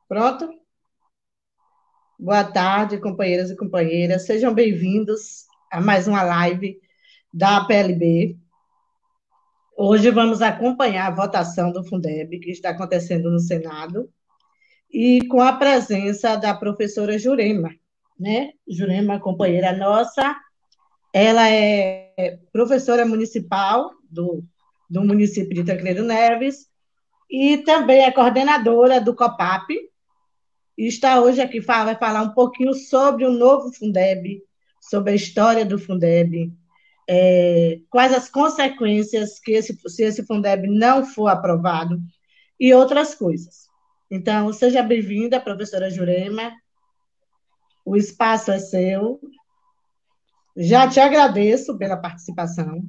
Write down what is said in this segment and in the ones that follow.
Pronto? Boa tarde, companheiras e companheiras. Sejam bem-vindos a mais uma live da PLB. Hoje vamos acompanhar a votação do Fundeb, que está acontecendo no Senado, e com a presença da professora Jurema, né? Jurema, companheira nossa, ela é professora municipal do município de Tancredo Neves e também é coordenadora do COPAP, e está hoje aqui, vai falar um pouquinho sobre o novo Fundeb, sobre a história do Fundeb, quais as consequências que se esse Fundeb não for aprovado e outras coisas. Então, seja bem-vinda, professora Jurema, o espaço é seu. Já te agradeço pela participação.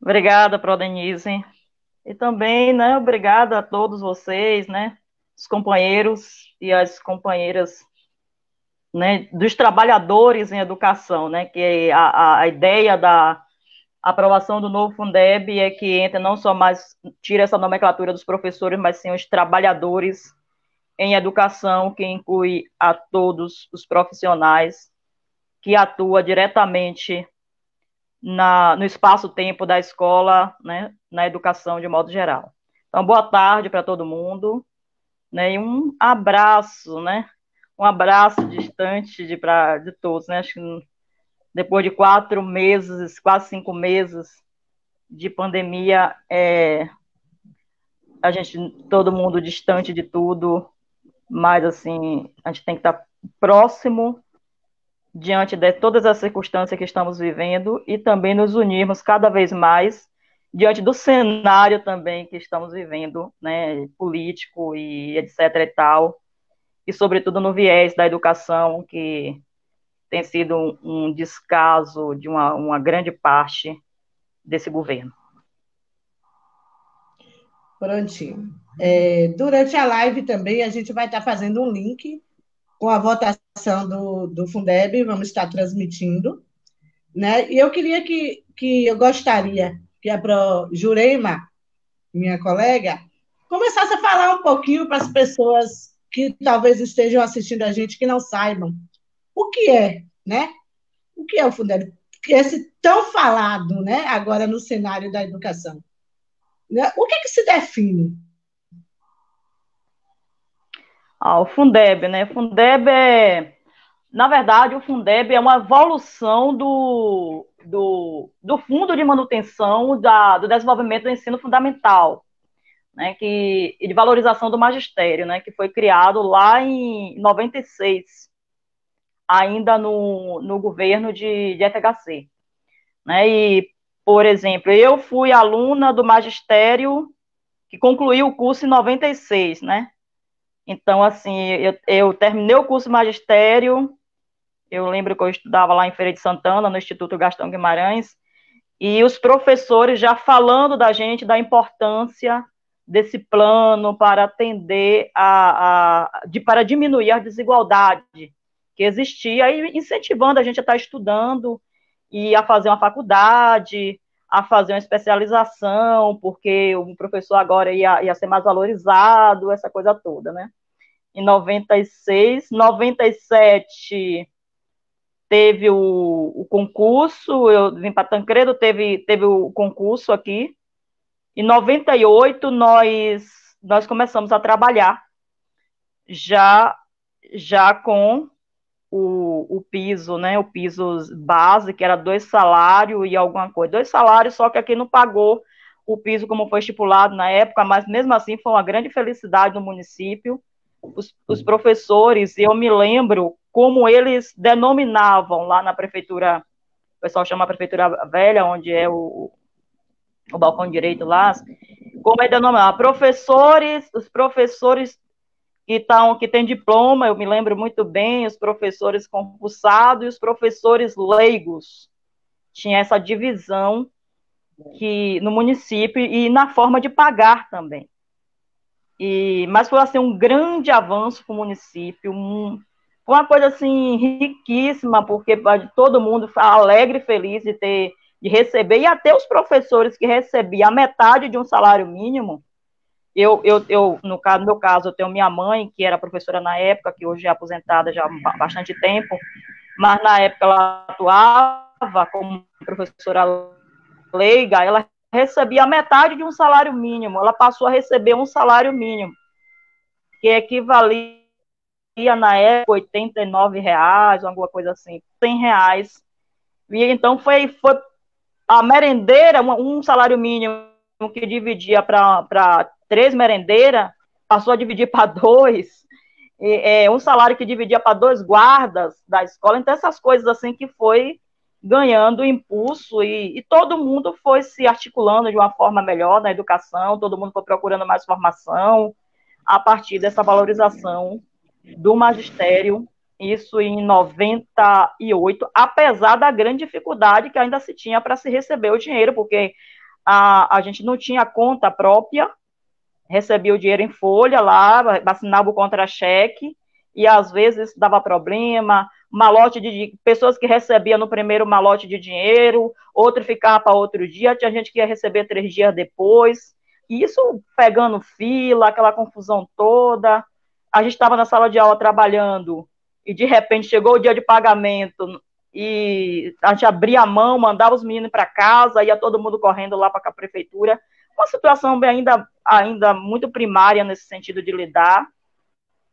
Obrigada, Prodenise. E também, né, obrigada a todos vocês, né, os companheiros e as companheiras, né, dos trabalhadores em educação, né, que a ideia da aprovação do novo Fundeb é que entre não só mais, tira essa nomenclatura dos professores, mas sim os trabalhadores em educação, que inclui a todos os profissionais que atuam diretamente no espaço-tempo da escola, né, na educação de modo geral. Então, boa tarde para todo mundo, né, e um abraço, né, um abraço distante de todos, né, acho que depois de 4 meses, quase 5 meses de pandemia, a gente, todo mundo distante de tudo, mas, assim, a gente tem que estar próximo diante de todas as circunstâncias que estamos vivendo e também nos unirmos cada vez mais diante do cenário também que estamos vivendo, né, político e etc e tal, e sobretudo no viés da educação, que tem sido um descaso de uma grande parte desse governo. Prontinho. Durante a live também, a gente vai estar fazendo um link com a votação do Fundeb, vamos estar transmitindo, né? E eu queria que eu gostaria que a Pro Jurema, minha colega, começasse a falar um pouquinho para as pessoas que talvez estejam assistindo a gente que não saibam o que é, né? O que é o Fundeb? Esse tão falado, né? Agora no cenário da educação, né? O que se define? O Fundeb, né? Na verdade, o Fundeb é uma evolução do Fundo de Manutenção do Desenvolvimento do Ensino Fundamental, né, e de valorização do magistério, né, que foi criado lá em 96, ainda no governo de FHC. Né, e, por exemplo, eu fui aluna do magistério que concluiu o curso em 96, né? Então, assim, eu terminei o curso de magistério. Eu lembro que eu estudava lá em Feira de Santana, no Instituto Gastão Guimarães, e os professores já falando da gente, da importância desse plano para atender para diminuir a desigualdade que existia, e incentivando a gente a estar estudando e a fazer uma faculdade, a fazer uma especialização, porque o professor agora ia ser mais valorizado, essa coisa toda, né? Em 96, 97 teve o concurso, eu vim para Tancredo, teve o concurso aqui. Em 98, nós começamos a trabalhar já, já com o piso, né? O piso base, que era 2 salários e alguma coisa. 2 salários, só que aqui não pagou o piso como foi estipulado na época, mas mesmo assim foi uma grande felicidade no município. Os professores, eu me lembro como eles denominavam lá na prefeitura, o pessoal chama a prefeitura velha, onde é o balcão direito lá, como é denominado, os professores que têm diploma, eu me lembro muito bem, os professores concursados e os professores leigos. Tinha essa divisão no município e na forma de pagar também. Mas foi assim, um grande avanço para o município, foi uma coisa assim riquíssima, porque todo mundo alegre e feliz de receber, e até os professores que recebiam a metade de um salário mínimo, no meu caso, eu tenho minha mãe, que era professora na época, que hoje é aposentada já há bastante tempo, mas na época ela atuava como professora leiga, ela recebia metade de um salário mínimo, ela passou a receber um salário mínimo, que equivalia na época R$ 89, alguma coisa assim, R$ 100. E então foi a merendeira, um salário mínimo que dividia para 3 merendeiras, passou a dividir para 2, um salário que dividia para 2 guardas da escola. Então, essas coisas assim que foi ganhando impulso e todo mundo foi se articulando de uma forma melhor na educação, todo mundo foi procurando mais formação a partir dessa valorização do magistério, isso em 98, apesar da grande dificuldade que ainda se tinha para se receber o dinheiro, porque a gente não tinha conta própria, recebia o dinheiro em folha lá, assinava o contra-cheque, e às vezes isso dava problema, malote de pessoas que recebiam no primeiro malote de dinheiro, outro ficava para outro dia, tinha gente que ia receber 3 dias depois, e isso pegando fila, aquela confusão toda. A gente estava na sala de aula trabalhando, e de repente chegou o dia de pagamento, e a gente abria a mão, mandava os meninos para casa, ia todo mundo correndo lá para a prefeitura. Uma situação ainda muito primária nesse sentido de lidar,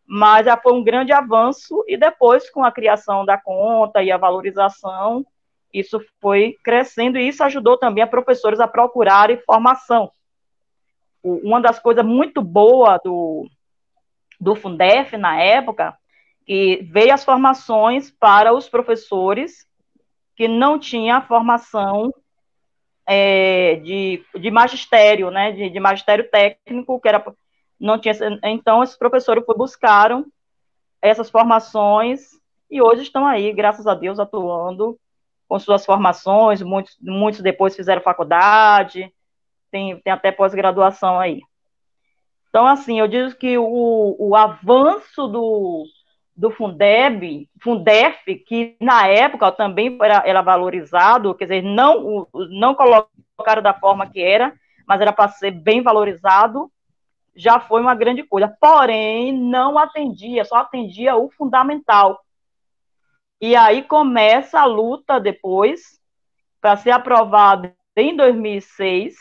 mas já foi um grande avanço, e depois, com a criação da conta e a valorização, isso foi crescendo, e isso ajudou também a professores a procurarem formação. Uma das coisas muito boas do Fundef, na época, que veio as formações para os professores que não tinham formação de magistério, né, de magistério técnico, que era, não tinha, então esses professores buscaram essas formações e hoje estão aí, graças a Deus, atuando com suas formações, muitos depois fizeram faculdade, tem até pós-graduação aí. Então, assim, eu digo que o avanço do Fundef, que na época também era valorizado, quer dizer, não colocaram da forma que era, mas era para ser bem valorizado, já foi uma grande coisa. Porém, não atendia, só atendia o fundamental. E aí começa a luta depois, para ser aprovado em 2006,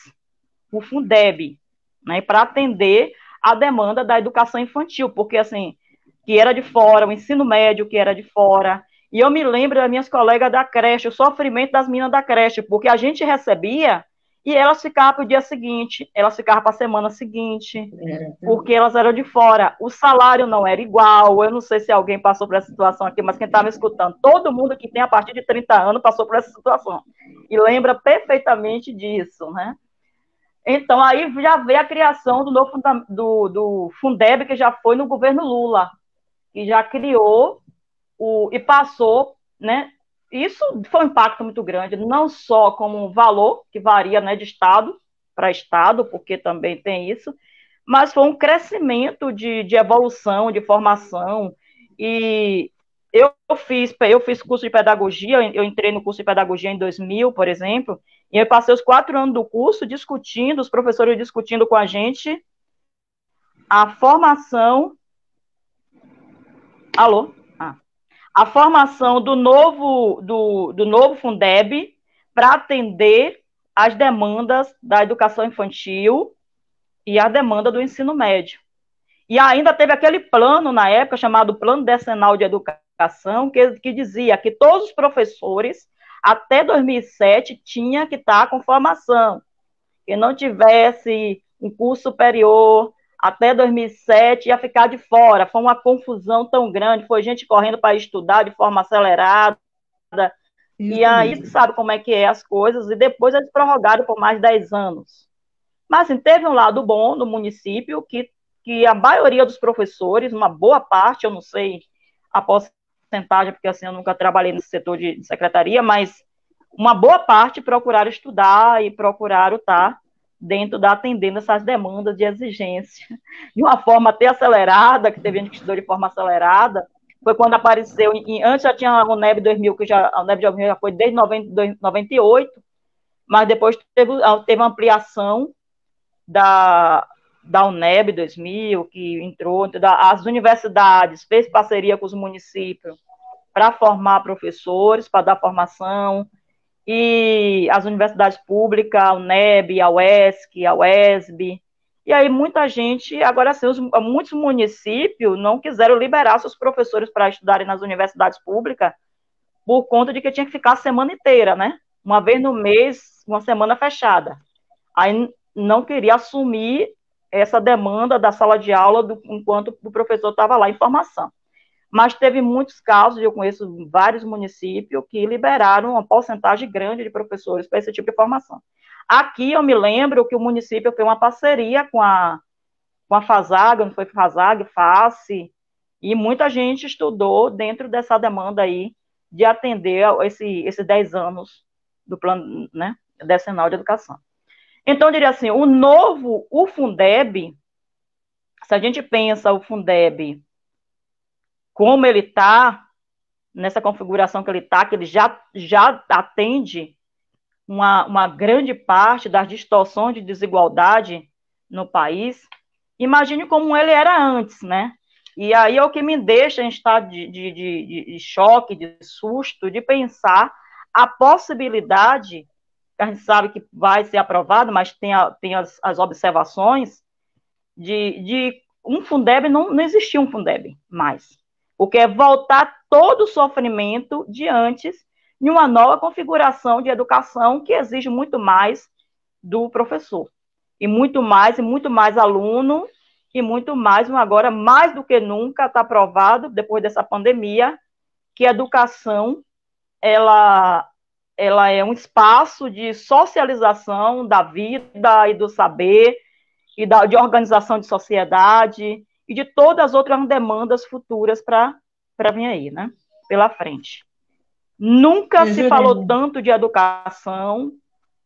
o Fundeb, né, para atender a demanda da educação infantil, porque, assim, que era de fora, o ensino médio que era de fora, e eu me lembro das minhas colegas da creche, o sofrimento das meninas da creche, porque a gente recebia e elas ficavam para o dia seguinte, elas ficavam para a semana seguinte, porque elas eram de fora, o salário não era igual, eu não sei se alguém passou por essa situação aqui, mas quem estava me escutando, todo mundo que tem a partir de 30 anos passou por essa situação, e lembra perfeitamente disso, né? Então, aí já veio a criação do Fundeb, que já foi no governo Lula, que já criou e passou, né? Isso foi um impacto muito grande, não só como um valor, que varia, né, de estado para estado, porque também tem isso, mas foi um crescimento de evolução, de formação, e eu fiz curso de pedagogia, eu entrei no curso de pedagogia em 2000, por exemplo, e eu passei os 4 anos do curso discutindo, os professores discutindo com a gente a formação. Alô? A formação do novo Fundeb para atender as demandas da educação infantil e a demanda do ensino médio. E ainda teve aquele plano, na época, chamado Plano Decenal de Educação, que dizia que todos os professores, até 2007, tinham que estar com formação. Quem não tivesse um curso superior até 2007 ia ficar de fora. Foi uma confusão tão grande, foi gente correndo para estudar de forma acelerada. Isso e aí, mesmo. Sabe como é que é as coisas, e depois eles prorrogaram por mais 10 anos. Mas assim, teve um lado bom no município, que a maioria dos professores, uma boa parte, eu não sei a porcentagem, porque assim, eu nunca trabalhei nesse setor de secretaria, mas uma boa parte procuraram estudar e procuraram estar dentro da atendendo essas demandas de exigência de uma forma até acelerada, que teve gente que estudou de forma acelerada. Foi quando apareceu, antes já tinha o NEB 2000, o NEB 2000 já foi desde 98, mas depois teve ampliação da UNEB 2000, que entrou, as universidades fez parceria com os municípios para formar professores, para dar formação, e as universidades públicas, a UNEB, a UESC, a UESB, e aí muita gente, agora assim, muitos municípios não quiseram liberar seus professores para estudarem nas universidades públicas, por conta de que tinha que ficar a semana inteira, né? Uma vez no mês, uma semana fechada. Aí não queria assumir essa demanda da sala de aula enquanto o professor estava lá em formação. Mas teve muitos casos, eu conheço vários municípios que liberaram uma porcentagem grande de professores para esse tipo de formação. Aqui eu me lembro que o município fez uma parceria com a FASAG, não foi FASAG, FACE, e muita gente estudou dentro dessa demanda aí de atender esses 10 anos do plano, né, decenal de educação. Então, eu diria assim, o Fundeb, se a gente pensa o Fundeb como ele está, nessa configuração que ele está, que ele já atende uma grande parte das distorções de desigualdade no país, imagine como ele era antes, né? E aí é o que me deixa em estado de choque, de susto, de pensar a possibilidade, que a gente sabe que vai ser aprovado, mas tem as observações, de um Fundeb, não existia um Fundeb mais. Porque é voltar todo o sofrimento de antes em uma nova configuração de educação que exige muito mais do professor. E muito mais aluno, e muito mais, agora, mais do que nunca, está provado, depois dessa pandemia, que a educação, ela é um espaço de socialização da vida e do saber, e de organização de sociedade, e de todas as outras demandas futuras para vir aí, né? Pela frente. Nunca se falou tanto de educação,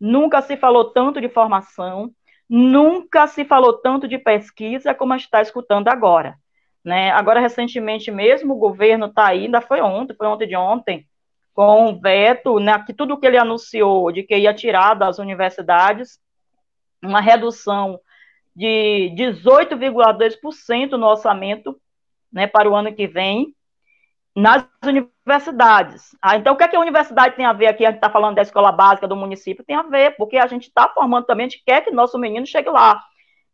nunca se falou tanto de formação, nunca se falou tanto de pesquisa como a gente está escutando agora. Né? Agora, recentemente mesmo, o governo está aí, ainda foi ontem de ontem, com o veto, né, que tudo que ele anunciou de que ia tirar das universidades, uma redução de 18,2% no orçamento, né, para o ano que vem, nas universidades. Então, o que a universidade tem a ver aqui? A gente está falando da escola básica do município, tem a ver, porque a gente está formando também, a gente quer que nosso menino chegue lá.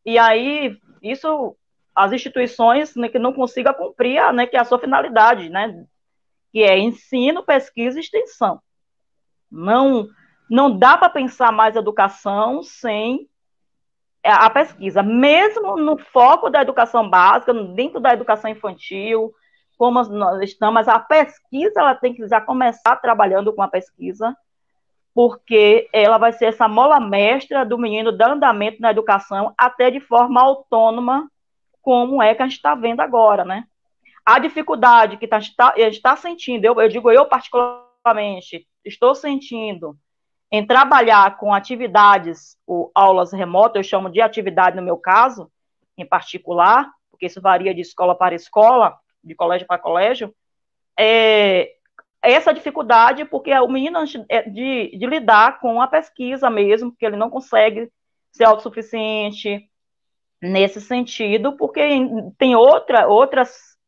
E aí, isso, as instituições, né, que não consigam cumprir, né, que é a sua finalidade, né, que é ensino, pesquisa e extensão. Não dá para pensar mais educação sem a pesquisa, mesmo no foco da educação básica, dentro da educação infantil, como nós estamos, mas a pesquisa, ela tem que já começar trabalhando com a pesquisa, porque ela vai ser essa mola mestra do menino dar andamento na educação, até de forma autônoma, como é que a gente está vendo agora, né? A dificuldade que a gente está sentindo, eu digo eu particularmente, estou sentindo em trabalhar com atividades, ou aulas remotas, eu chamo de atividade no meu caso, em particular, porque isso varia de escola para escola, de colégio para colégio, essa dificuldade, porque o menino de lidar com a pesquisa mesmo, porque ele não consegue ser autossuficiente nesse sentido, porque tem outras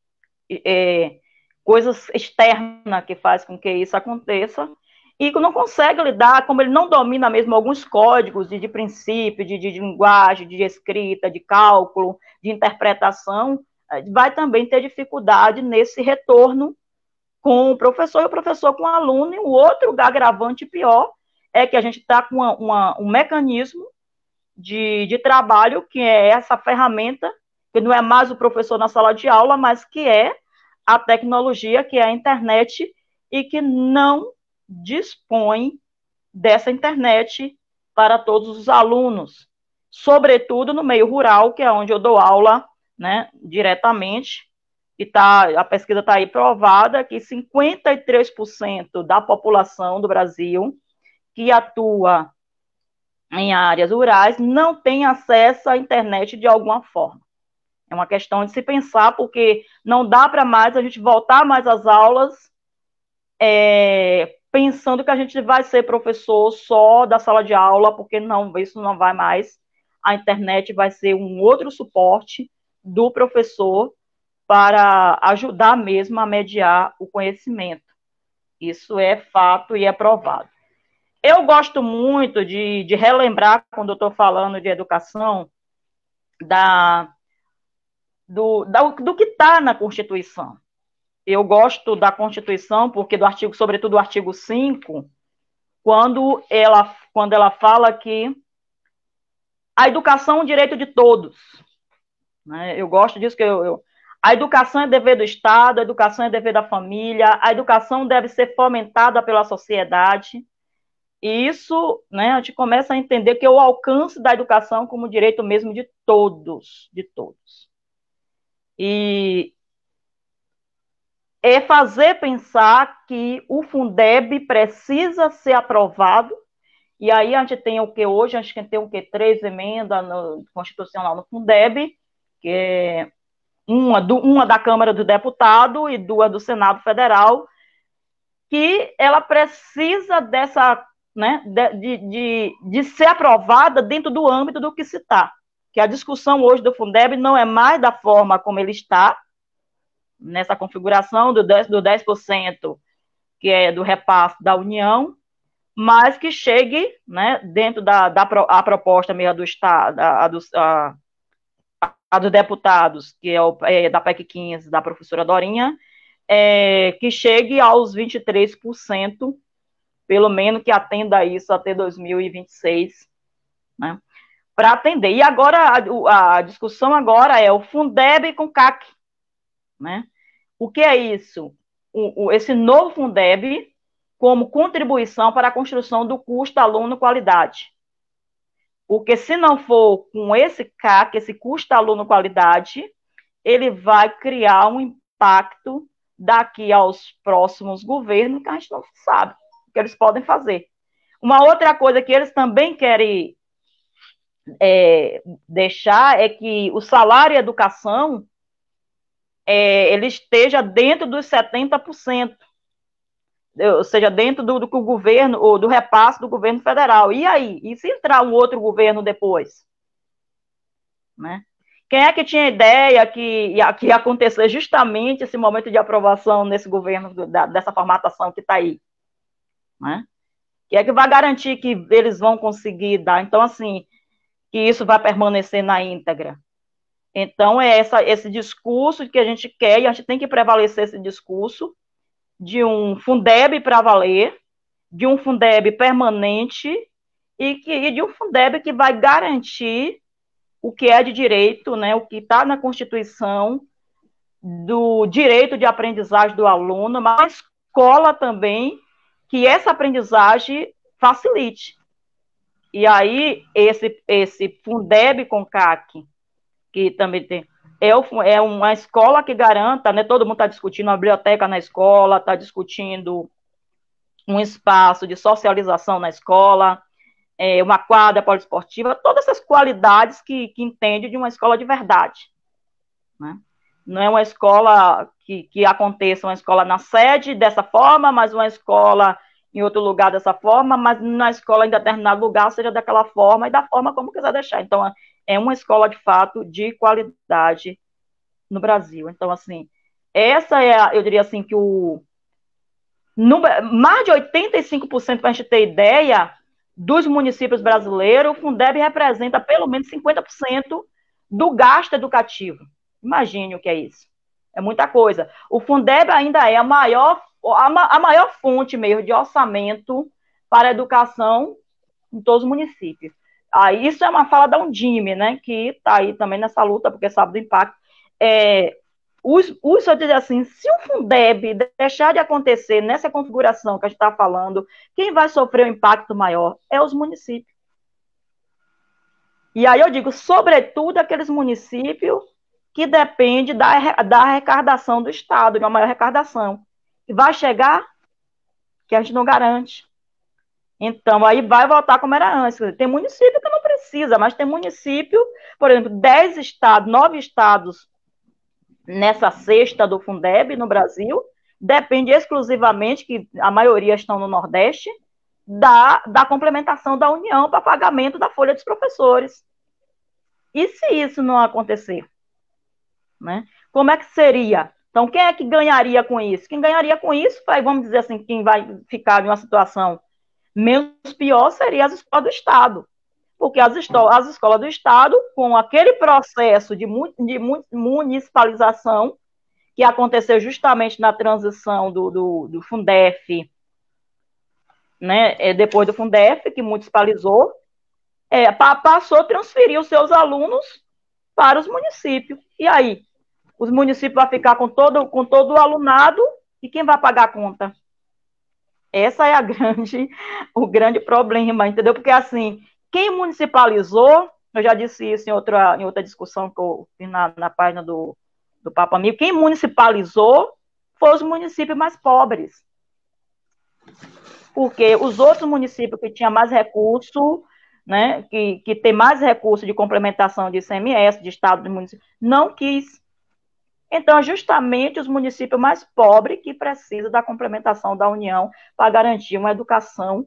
coisas externas que faz com que isso aconteça, e não consegue lidar, como ele não domina mesmo alguns códigos de princípio, de linguagem, de escrita, de cálculo, de interpretação, vai também ter dificuldade nesse retorno com o professor e o professor com o aluno. E o outro agravante pior é que a gente está com um mecanismo de trabalho, que é essa ferramenta, que não é mais o professor na sala de aula, mas que é a tecnologia, que é a internet, e que não dispõe dessa internet para todos os alunos, sobretudo no meio rural, que é onde eu dou aula, né, diretamente, e a pesquisa está aí provada que 53% da população do Brasil que atua em áreas rurais não tem acesso à internet de alguma forma. É uma questão de se pensar, porque não dá para mais a gente voltar mais às aulas pensando que a gente vai ser professor só da sala de aula, porque não, isso não vai mais a internet vai ser um outro suporte do professor para ajudar mesmo a mediar o conhecimento. Isso é fato e é provado. Eu gosto muito de relembrar, quando eu estou falando de educação, do que está na Constituição. Eu gosto da Constituição porque sobretudo do artigo 5, quando ela fala que a educação é um direito de todos. Né? Eu gosto disso, a educação é dever do Estado, a educação é dever da família, a educação deve ser fomentada pela sociedade. E isso, né, a gente começa a entender que é o alcance da educação como direito mesmo de todos, de todos. E é fazer pensar que o Fundeb precisa ser aprovado, e aí a gente tem o que hoje? A gente tem o que? 3 emendas constitucional no Fundeb, que é uma da Câmara do Deputado e 2 do Senado Federal, que ela precisa dessa, né, de ser aprovada dentro do âmbito do que se está. Que a discussão hoje do Fundeb não é mais da forma como ele está, nessa configuração do 10%, que é do repasse da União, mas que chegue, né, dentro a proposta mesmo do Estado, a dos deputados, que é da PEC 15, da professora Dorinha, que chegue aos 23%, pelo menos que atenda a isso até 2026, né, para atender. E agora, a discussão agora é o Fundeb com CAC, né? O que é isso? Esse novo Fundeb como contribuição para a construção do custo aluno-qualidade. Porque se não for com esse CAC, esse custo aluno-qualidade, ele vai criar um impacto daqui aos próximos governos que a gente não sabe o que eles podem fazer. Uma outra coisa que eles também querem deixar é que o salário e educação ele esteja dentro dos 70%, ou seja, dentro do que o governo, ou do repasse do governo federal. E aí? E se entrar um outro governo depois? Né? Quem é que tinha ideia que ia acontecer justamente esse momento de aprovação nesse governo, dessa formatação que está aí? Né? Quem é que vai garantir que eles vão conseguir dar? Então, assim, que isso vai permanecer na íntegra. Então, é esse discurso que a gente quer, e a gente tem que prevalecer esse discurso de um Fundeb para valer, de um Fundeb permanente e de um Fundeb que vai garantir o que é de direito, né, o que está na Constituição, do direito de aprendizagem do aluno, mas a escola também, que essa aprendizagem facilite. E aí, esse Fundeb com CAC, que também tem, é uma escola que garanta, né, todo mundo está discutindo uma biblioteca na escola, está discutindo um espaço de socialização na escola, uma quadra poliesportiva, todas essas qualidades que entende de uma escola de verdade. Né? Não é uma escola que aconteça, uma escola na sede dessa forma, mas uma escola em outro lugar dessa forma, mas na escola em determinado lugar seja daquela forma e da forma como quiser deixar. Então, é uma escola, de fato, de qualidade no Brasil. Então, assim, essa eu diria assim, que mais de 85%, para a gente ter ideia, dos municípios brasileiros, o Fundeb representa pelo menos 50% do gasto educativo. Imagine o que é isso. É muita coisa. O Fundeb ainda é a maior fonte mesmo de orçamento para a educação em todos os municípios. Isso é uma fala da Undime, né, que está aí também nessa luta, porque sabe do impacto. Eu dizer assim, se o Fundeb deixar de acontecer nessa configuração que a gente está falando, quem vai sofrer o impacto maior é os municípios. E aí eu digo, sobretudo, aqueles municípios que dependem da arrecadação do Estado, de uma maior arrecadação. E vai chegar que a gente não garante. Então, aí vai voltar como era antes. Tem município que não precisa, mas tem município, por exemplo, 10 estados, 9 estados nessa cesta do Fundeb no Brasil, depende exclusivamente, que a maioria estão no Nordeste, da complementação da União para pagamento da folha dos professores. E se isso não acontecer? Né? Como é que seria? Então, quem é que ganharia com isso? Quem ganharia com isso, vamos dizer assim, quem vai ficar em uma situação menos pior seria as escolas do Estado. Porque as escolas do Estado, com aquele processo de municipalização, que aconteceu justamente na transição do Fundef, né, depois do Fundef, que municipalizou, passou a transferir os seus alunos para os municípios. E aí? Os municípios vão ficar com todo o alunado e quem vai pagar a conta? Essa é o grande problema, entendeu? Porque, assim, quem municipalizou, eu já disse isso em outra discussão que eu fiz na página do Papo Amigo, quem municipalizou foram os municípios mais pobres. Porque os outros municípios que tinham mais recurso, né, que tem mais recurso de complementação de ICMS, de Estado, de município, não quis. Então, justamente os municípios mais pobres que precisam da complementação da União para garantir uma educação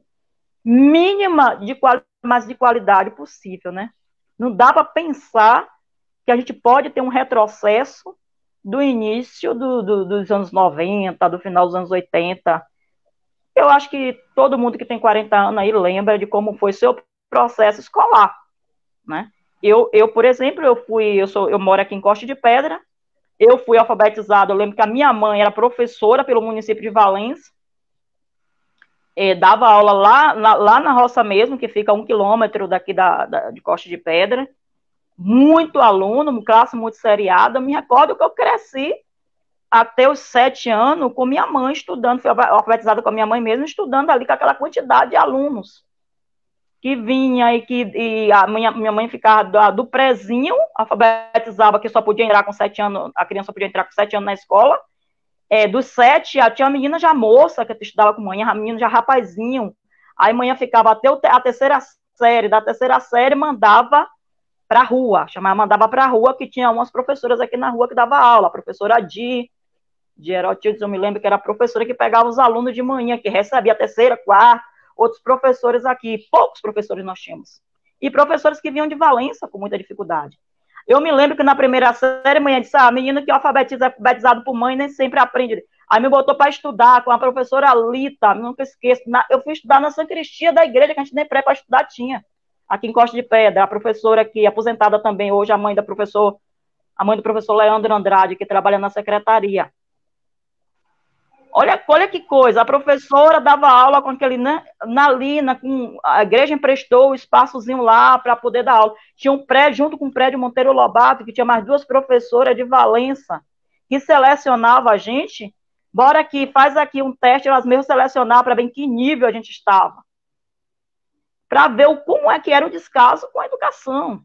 mínima, mas de qualidade possível, né? Não dá para pensar que a gente pode ter um retrocesso do início dos anos 90, do final dos anos 80. Eu acho que todo mundo que tem 40 anos aí lembra de como foi seu processo escolar, né? Por exemplo, eu moro aqui em Costa de Pedra, eu fui alfabetizada, eu lembro que a minha mãe era professora pelo município de Valença, dava aula lá na roça mesmo, que fica a 1 quilômetro daqui de Costa de Pedra, muito aluno, classe muito seriada. Eu me recordo que eu cresci até os 7 anos com minha mãe estudando, fui alfabetizada com a minha mãe mesmo, estudando ali com aquela quantidade de alunos que vinha e a minha mãe ficava do prezinho, alfabetizava, que só podia entrar com 7 anos, a criança podia entrar com 7 anos na escola, dos 7, tinha uma menina já moça, que estudava com mãe, a menina já rapazinho, aí a manhã ficava até a terceira série, da terceira série mandava para a rua, mandava para a rua, que tinha umas professoras aqui na rua que dava aula, a professora de Herotildes, eu me lembro que era a professora que pegava os alunos de manhã, que recebia a terceira, quarta, outros professores aqui, poucos professores nós tínhamos, e professores que vinham de Valença com muita dificuldade. Eu me lembro que na primeira série, mãe disse, menino que alfabetizado por mãe nem sempre aprende. Aí me botou para estudar com a professora Lita, nunca esqueço, eu fui estudar na Sacristia da igreja, que a gente nem pré para estudar tinha, aqui em Costa de Pedra, a professora aqui, aposentada também hoje, a mãe do professor Leandro Andrade, que trabalha na secretaria. Olha que coisa, a professora dava aula com aquele, né, a igreja emprestou o espaçozinho lá para poder dar aula. Tinha um prédio, junto com o prédio Monteiro Lobato, que tinha mais 2 professoras de Valença, que selecionava a gente. Bora aqui, faz aqui um teste, elas mesmas selecionavam para ver em que nível a gente estava. Para ver como é que era o descaso com a educação.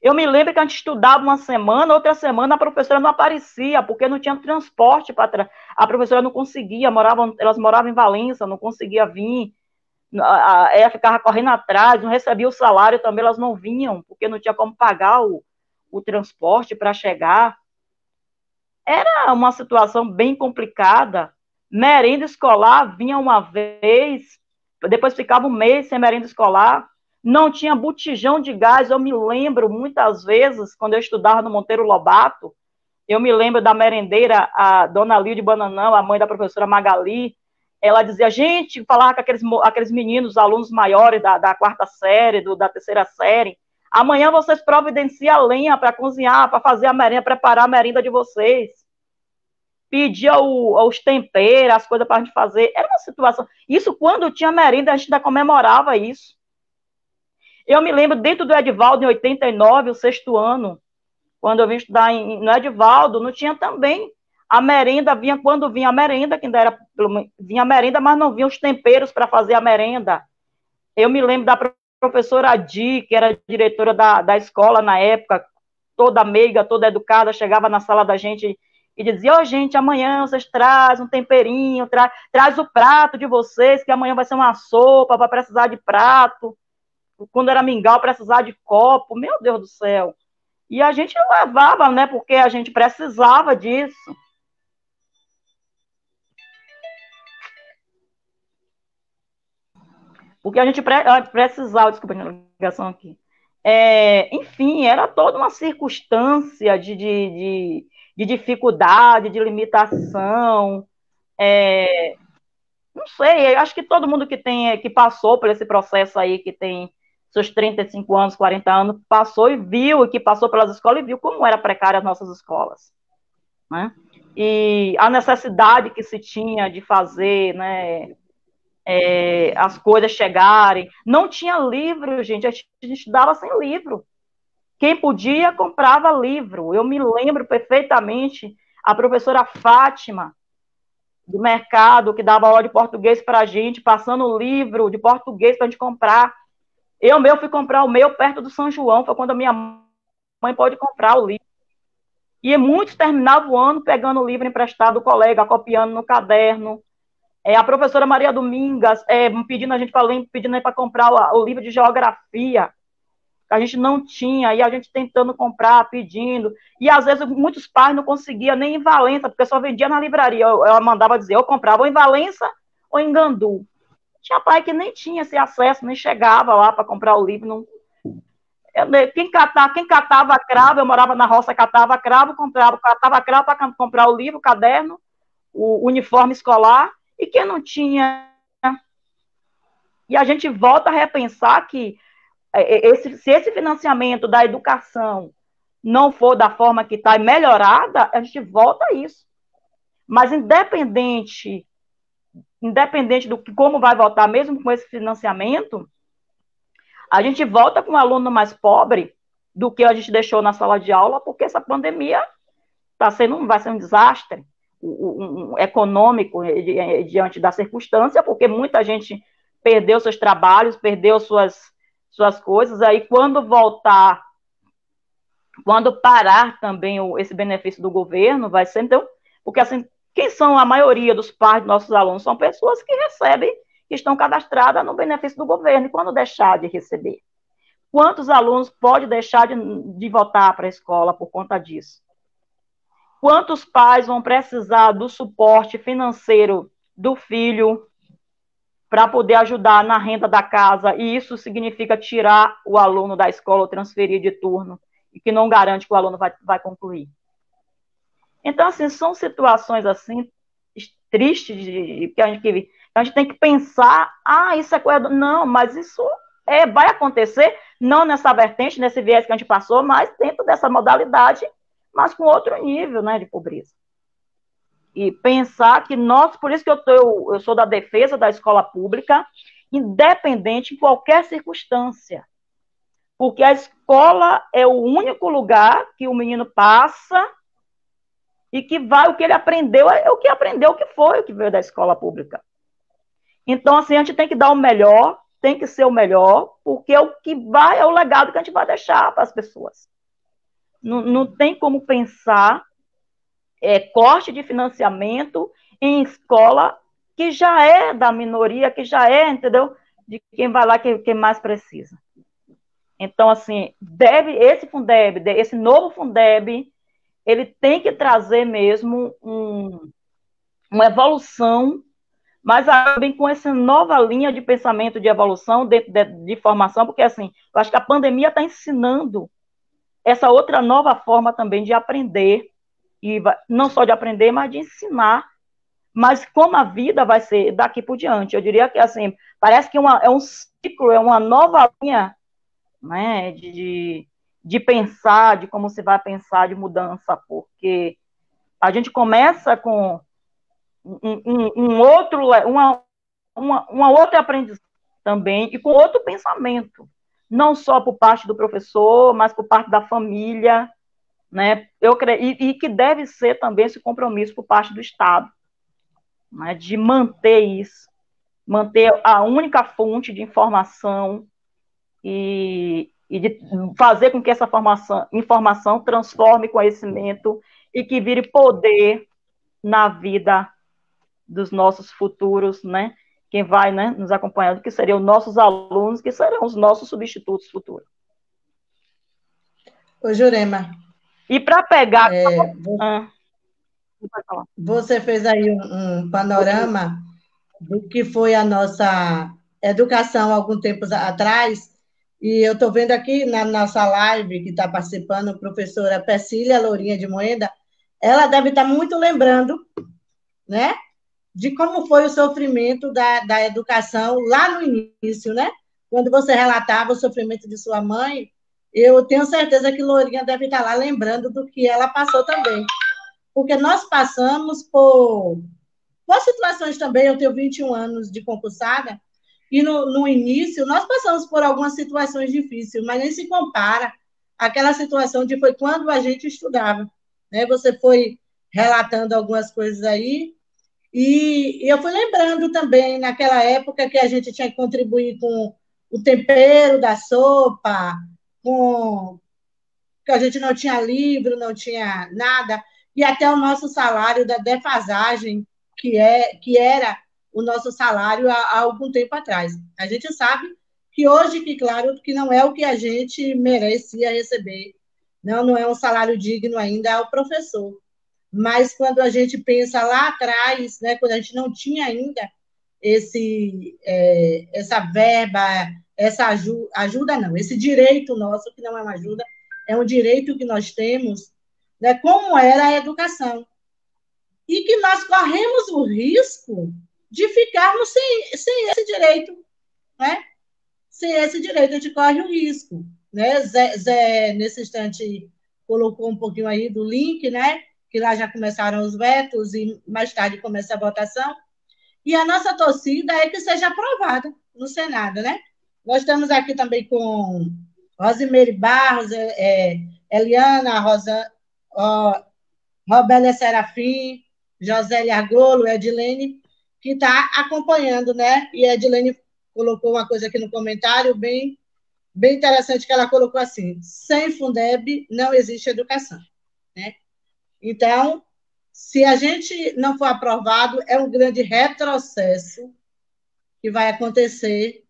Eu me lembro que a gente estudava uma semana, outra semana a professora não aparecia, porque não tinha transporte para a professora não conseguia, elas moravam em Valença, não conseguia vir, ela ficava correndo atrás, não recebia o salário também, elas não vinham, porque não tinha como pagar o transporte para chegar. Era uma situação bem complicada. Merenda escolar vinha uma vez, depois ficava um mês sem merenda escolar. Não tinha botijão de gás. Eu me lembro muitas vezes, quando eu estudava no Monteiro Lobato, eu me lembro da merendeira, a dona Lilde Bananão, a mãe da professora Magali, ela dizia, gente, falava com aqueles meninos, alunos maiores da quarta série, da terceira série, amanhã vocês providenciam a lenha para cozinhar, para fazer a merenda, preparar a merenda de vocês. Pedia os temperos, as coisas para a gente fazer. Era uma situação. Isso quando tinha merenda, a gente ainda comemorava isso. Eu me lembro, dentro do Edivaldo, em 89, o 6º ano, quando eu vim estudar no Edivaldo, não tinha também a merenda, quando vinha a merenda, que ainda era, vinha a merenda, mas não vinha os temperos para fazer a merenda. Eu me lembro da professora Adi, que era diretora da escola na época, toda meiga, toda educada, chegava na sala da gente e dizia, gente, amanhã vocês trazem um temperinho, traz o prato de vocês, que amanhã vai ser uma sopa, vai precisar de prato. Quando era mingau, precisar de copo, meu Deus do céu. E a gente levava, né, porque a gente precisava disso. Porque a gente precisava, desculpa a ligação aqui, Enfim, era toda uma circunstância de dificuldade, de limitação. Não sei, eu acho que todo mundo que passou por esse processo aí, que tem seus 35 anos, 40 anos, passou e viu, e que passou pelas escolas e viu como era precária as nossas escolas, né? E a necessidade que se tinha de fazer, né, as coisas chegarem. Não tinha livro, gente, a gente estudava sem livro. Quem podia, comprava livro. Eu me lembro perfeitamente a professora Fátima, do mercado, que dava aula de português para a gente, passando o livro de português para a gente comprar. Eu fui comprar o meu perto do São João, foi quando a minha mãe pôde comprar o livro. E muitos terminavam o ano pegando o livro emprestado do colega, copiando no caderno. A professora Maria Domingas pedindo a gente para comprar o livro de geografia, que a gente não tinha, e a gente tentando comprar, pedindo. E às vezes muitos pais não conseguiam nem em Valença, porque só vendia na livraria. Ela mandava dizer, eu comprava ou em Valença ou em Gandu. Tinha pai que nem tinha esse acesso, nem chegava lá para comprar o livro. Não... quem catava cravo, eu morava na roça, catava cravo, catava cravo para comprar o livro, o caderno, o uniforme escolar, e quem não tinha. E a gente volta a repensar que se esse financiamento da educação não for da forma que está melhorada, a gente volta a isso. Mas independente do que como vai voltar, mesmo com esse financiamento, a gente volta com um aluno mais pobre do que a gente deixou na sala de aula, porque essa pandemia vai ser um desastre econômico diante da circunstância, porque muita gente perdeu seus trabalhos, perdeu suas coisas, aí quando voltar, quando parar também esse benefício do governo, vai ser, então, porque assim, quem são a maioria dos pais dos nossos alunos? São pessoas que recebem, que estão cadastradas no benefício do governo, e quando deixar de receber? Quantos alunos pode deixar de voltar para a escola por conta disso? Quantos pais vão precisar do suporte financeiro do filho para poder ajudar na renda da casa, e isso significa tirar o aluno da escola ou transferir de turno, e que não garante que o aluno vai concluir. Então, assim, são situações assim tristes que a gente tem que pensar, isso é coisa... Não, mas isso vai acontecer, não nessa vertente, nesse viés que a gente passou, mas dentro dessa modalidade, mas com outro nível, né, de pobreza. E pensar que nós, por isso que eu sou da defesa da escola pública, independente em qualquer circunstância. Porque a escola é o único lugar que o menino passa e que o que ele aprendeu é o que aprendeu, o que foi, o que veio da escola pública. Então, assim, a gente tem que dar o melhor, tem que ser o melhor, porque o que vai é o legado que a gente vai deixar para as pessoas. Não tem como pensar corte de financiamento em escola que já é da minoria, que já é, entendeu? De quem vai lá, quem mais precisa. Então, assim, esse Fundeb, esse novo Fundeb, ele tem que trazer mesmo uma evolução, mas também com essa nova linha de pensamento de evolução, de formação, porque, assim, eu acho que a pandemia está ensinando essa outra nova forma também de aprender, e não só de aprender, mas de ensinar, mas como a vida vai ser daqui por diante. Eu diria que, assim, parece que é um ciclo, é uma nova linha, né, de pensar, de como se vai pensar de mudança, porque a gente começa com uma outra aprendizagem também, e com outro pensamento, não só por parte do professor, mas por parte da família, né? E que deve ser também esse compromisso por parte do Estado, né? De manter isso, manter a única fonte de informação e de fazer com que essa informação transforme conhecimento e que vire poder na vida dos nossos futuros, né? Quem vai, né, nos acompanhando, que seriam nossos alunos, que serão os nossos substitutos futuros. Ô, Jurema. E para pegar... Você fez aí um panorama do que foi a nossa educação há algum tempo atrás, E eu estou vendo aqui na nossa live que está participando a professora Persília Lourinha de Moeda, ela deve estar muito lembrando, né, de como foi o sofrimento da educação lá no início, né? Quando você relatava o sofrimento de sua mãe, eu tenho certeza que Lourinha deve estar lá lembrando do que ela passou também. Porque nós passamos por situações também, eu tenho 21 anos de concursada, e no início nós passamos por algumas situações difíceis, mas nem se compara àquela situação de foi quando a gente estudava. Né? Você foi relatando algumas coisas aí, e eu fui lembrando também, naquela época, que a gente tinha que contribuir com o tempero da sopa, com que a gente não tinha livro, não tinha nada, e até o nosso salário da defasagem, que era o nosso salário há algum tempo atrás. A gente sabe que hoje, que claro, que não é o que a gente merecia receber, não é um salário digno ainda ao professor. Mas quando a gente pensa lá atrás, né, quando a gente não tinha ainda essa verba, essa ajuda não, esse direito nosso, que não é uma ajuda, é um direito que nós temos, né, como era a educação. E que nós corremos o risco de ficarmos sem esse direito, né? Sem esse direito, a gente corre o risco. Né? Zé, nesse instante, colocou um pouquinho aí do link, né? Que lá já começaram os vetos e mais tarde começa a votação. E a nossa torcida é que seja aprovada no Senado, né? Nós estamos aqui também com Rosimeire Barros, Eliana, Robélia Serafim, Josélia Argolo, Edilene, que está acompanhando, né? E a Edilene colocou uma coisa aqui no comentário bem interessante, que ela colocou assim: sem Fundeb não existe educação, né? Então, se a gente não for aprovado, é um grande retrocesso que vai acontecer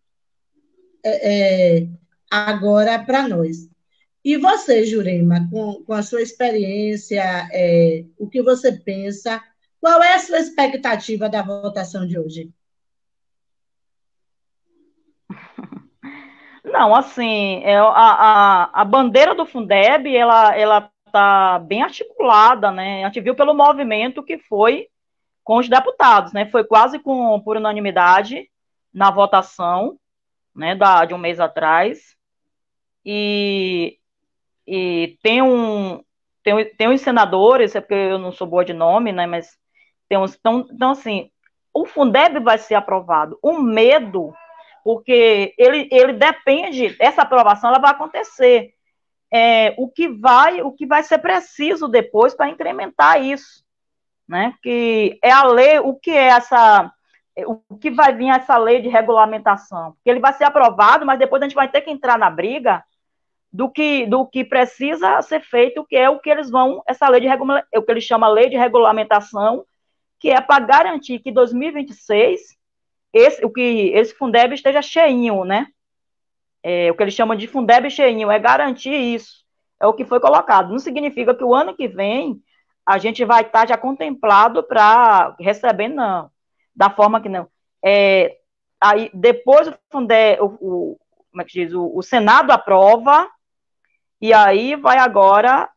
agora para nós. E você, Jurema, com a sua experiência, o que você pensa? Qual é a sua expectativa da votação de hoje? Não, assim, a bandeira do Fundeb, ela está bem articulada, né? A gente viu pelo movimento que foi com os deputados, né? Foi quase por unanimidade na votação, né, de um mês atrás. E, e tem uns senadores, é porque eu não sou boa de nome, né? Mas tem uns. Então, assim, o Fundeb vai ser aprovado. O medo, porque ele depende, essa aprovação ela vai acontecer. O que vai ser preciso depois para incrementar isso, né? Que é a lei, o que vai vir essa lei de regulamentação, porque ele vai ser aprovado, mas depois a gente vai ter que entrar na briga do que precisa ser feito, que é o que eles vão, essa lei de o que eles chamam lei de regulamentação, que é para garantir que 2026 esse Fundeb esteja cheinho, né? O que eles chamam de Fundeb cheinho, é garantir isso. É o que foi colocado. Não significa que o ano que vem a gente vai estar já contemplado para receber, não. Da forma que não. Aí, depois o Fundeb, como é que diz? O Senado aprova, e aí vai agora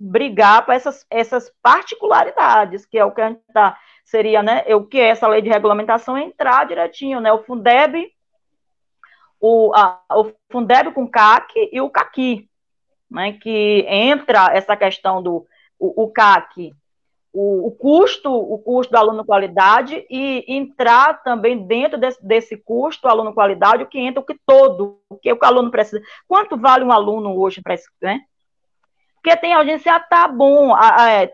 brigar para essas particularidades, que é o que a gente seria, né? O que é essa lei de regulamentação entrar direitinho, né? O Fundeb, o Fundeb com CAC e o CAQui, né? Que entra essa questão do o CAC, o custo do aluno qualidade, e entrar também dentro desse custo aluno qualidade, o que entra o que o aluno precisa. Quanto vale um aluno hoje para isso, né? Porque tem audiência, tá bom.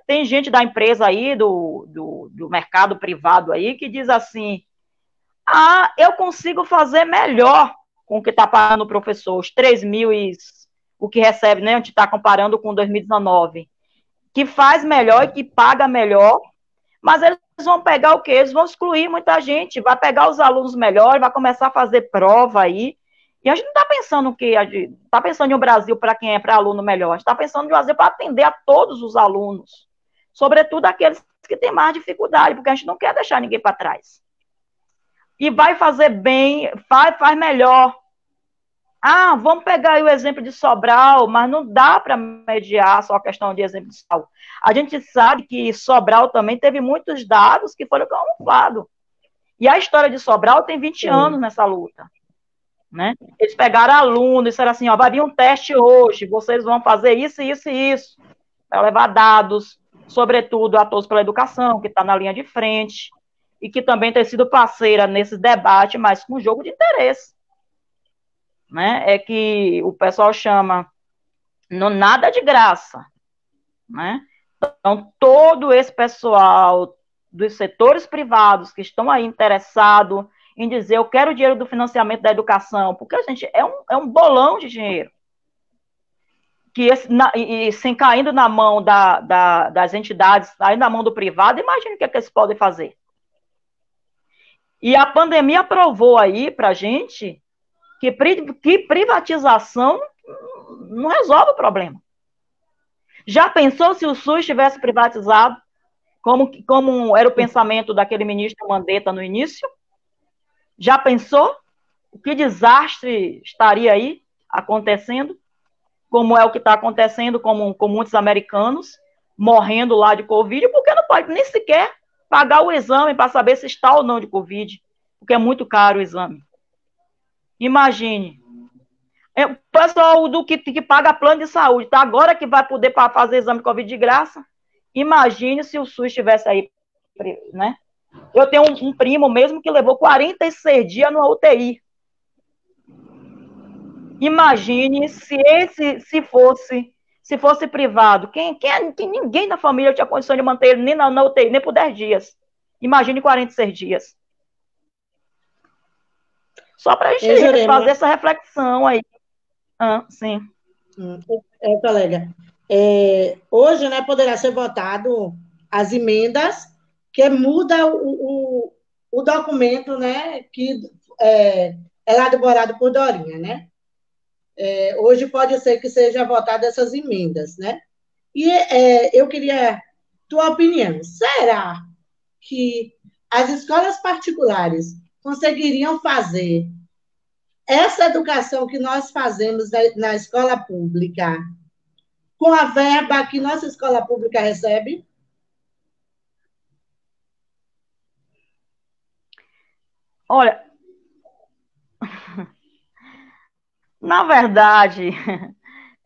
Tem gente da empresa aí, do mercado privado aí, que diz assim: eu consigo fazer melhor com o que está pagando o professor, os 3 mil o que recebe, né? A gente está comparando com 2019, que faz melhor e que paga melhor, mas eles vão pegar o quê? Eles vão excluir muita gente, vai pegar os alunos melhores, vai começar a fazer prova aí. E a gente não está pensando que está pensando em um Brasil para quem é para aluno melhor, a gente está pensando em um Brasil para atender a todos os alunos, sobretudo aqueles que têm mais dificuldade, porque a gente não quer deixar ninguém para trás. E vai fazer bem, faz melhor Vamos pegar aí o exemplo de Sobral, mas não dá para mediar só a questão de exemplo de Sobral. A gente sabe que Sobral também teve muitos dados que foram camuflados. E a história de Sobral tem 20 anos nessa luta. Né? Eles pegaram alunos e disseram assim, vai vir um teste hoje, vocês vão fazer isso, isso e isso, para levar dados, sobretudo a Todos pela Educação, que está na linha de frente, e que também tem sido parceira nesse debate, mas com jogo de interesse. Né? É que o pessoal chama nada de graça. Né? Então, todo esse pessoal dos setores privados que estão aí interessados em dizer, eu quero o dinheiro do financiamento da educação, porque, gente, é um bolão de dinheiro. Que sem caindo na mão das entidades, caindo na mão do privado, imagine o que eles podem fazer. E a pandemia provou aí pra gente que privatização não resolve o problema. Já pensou se o SUS tivesse privatizado, como era o pensamento daquele ministro Mandetta no início? Já pensou o que desastre estaria aí acontecendo? Como é o que está acontecendo com muitos americanos morrendo lá de Covid, porque não pode nem sequer pagar o exame para saber se está ou não de Covid, porque é muito caro o exame. Imagine. O pessoal que paga plano de saúde, tá agora que vai poder fazer exame de Covid de graça. Imagine se o SUS estivesse aí, né? Eu tenho um primo mesmo que levou 46 dias no UTI. Imagine se fosse privado. Ninguém da família tinha condição de manter ele nem na UTI, nem por 10 dias. Imagine 46 dias. Só para a gente fazer essa reflexão aí. Sim. Colega, hoje, né, poderá ser votado as emendas que muda o documento, né, que é elaborado por Dorinha, né? Hoje pode ser que seja votada essas emendas, né? E eu queria tua opinião. Será que as escolas particulares conseguiriam fazer essa educação que nós fazemos na escola pública com a verba que nossa escola pública recebe? Olha, na verdade,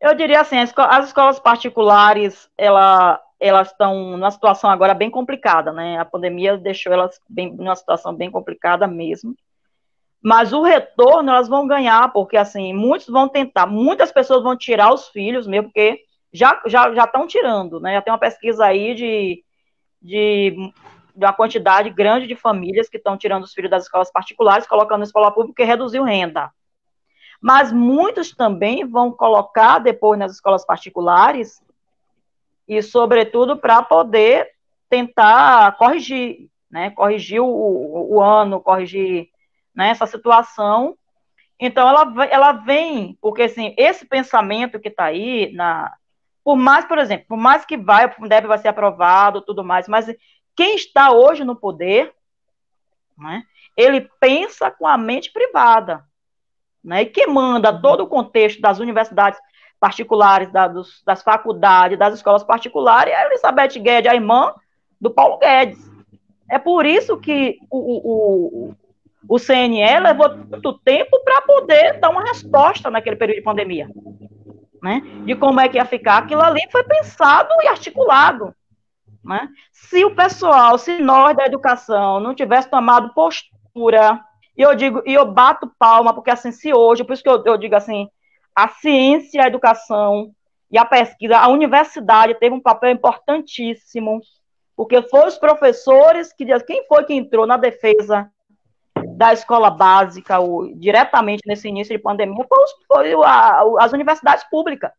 eu diria assim, as escolas particulares, elas estão numa situação agora bem complicada, né? A pandemia deixou elas numa situação bem complicada mesmo. Mas o retorno elas vão ganhar, porque assim, muitos vão tentar, muitas pessoas vão tirar os filhos mesmo, porque já estão tirando, né? Já tem uma pesquisa aí de uma quantidade grande de famílias que estão tirando os filhos das escolas particulares, colocando na escola pública e reduziu renda. Mas muitos também vão colocar depois nas escolas particulares e, sobretudo, para poder tentar corrigir, né? Corrigir o ano, corrigir, né, essa situação. Então, ela vem, porque assim, esse pensamento que está aí, por mais que o DEP vai ser aprovado, tudo mais, mas quem está hoje no poder, né, ele pensa com a mente privada, né, e quem manda todo o contexto das universidades particulares, das faculdades, das escolas particulares, é a Elizabeth Guedes, a irmã do Paulo Guedes. É por isso que o CNE levou tanto tempo para poder dar uma resposta naquele período de pandemia, né? De como é que ia ficar. Aquilo ali foi pensado e articulado, né? Se nós da educação não tivesse tomado postura, e eu bato palma, porque assim, se hoje, por isso que eu digo assim, a ciência, a educação e a pesquisa, a universidade teve um papel importantíssimo, porque foram os professores quem foi que entrou na defesa da escola básica, diretamente nesse início de pandemia, foi as universidades públicas,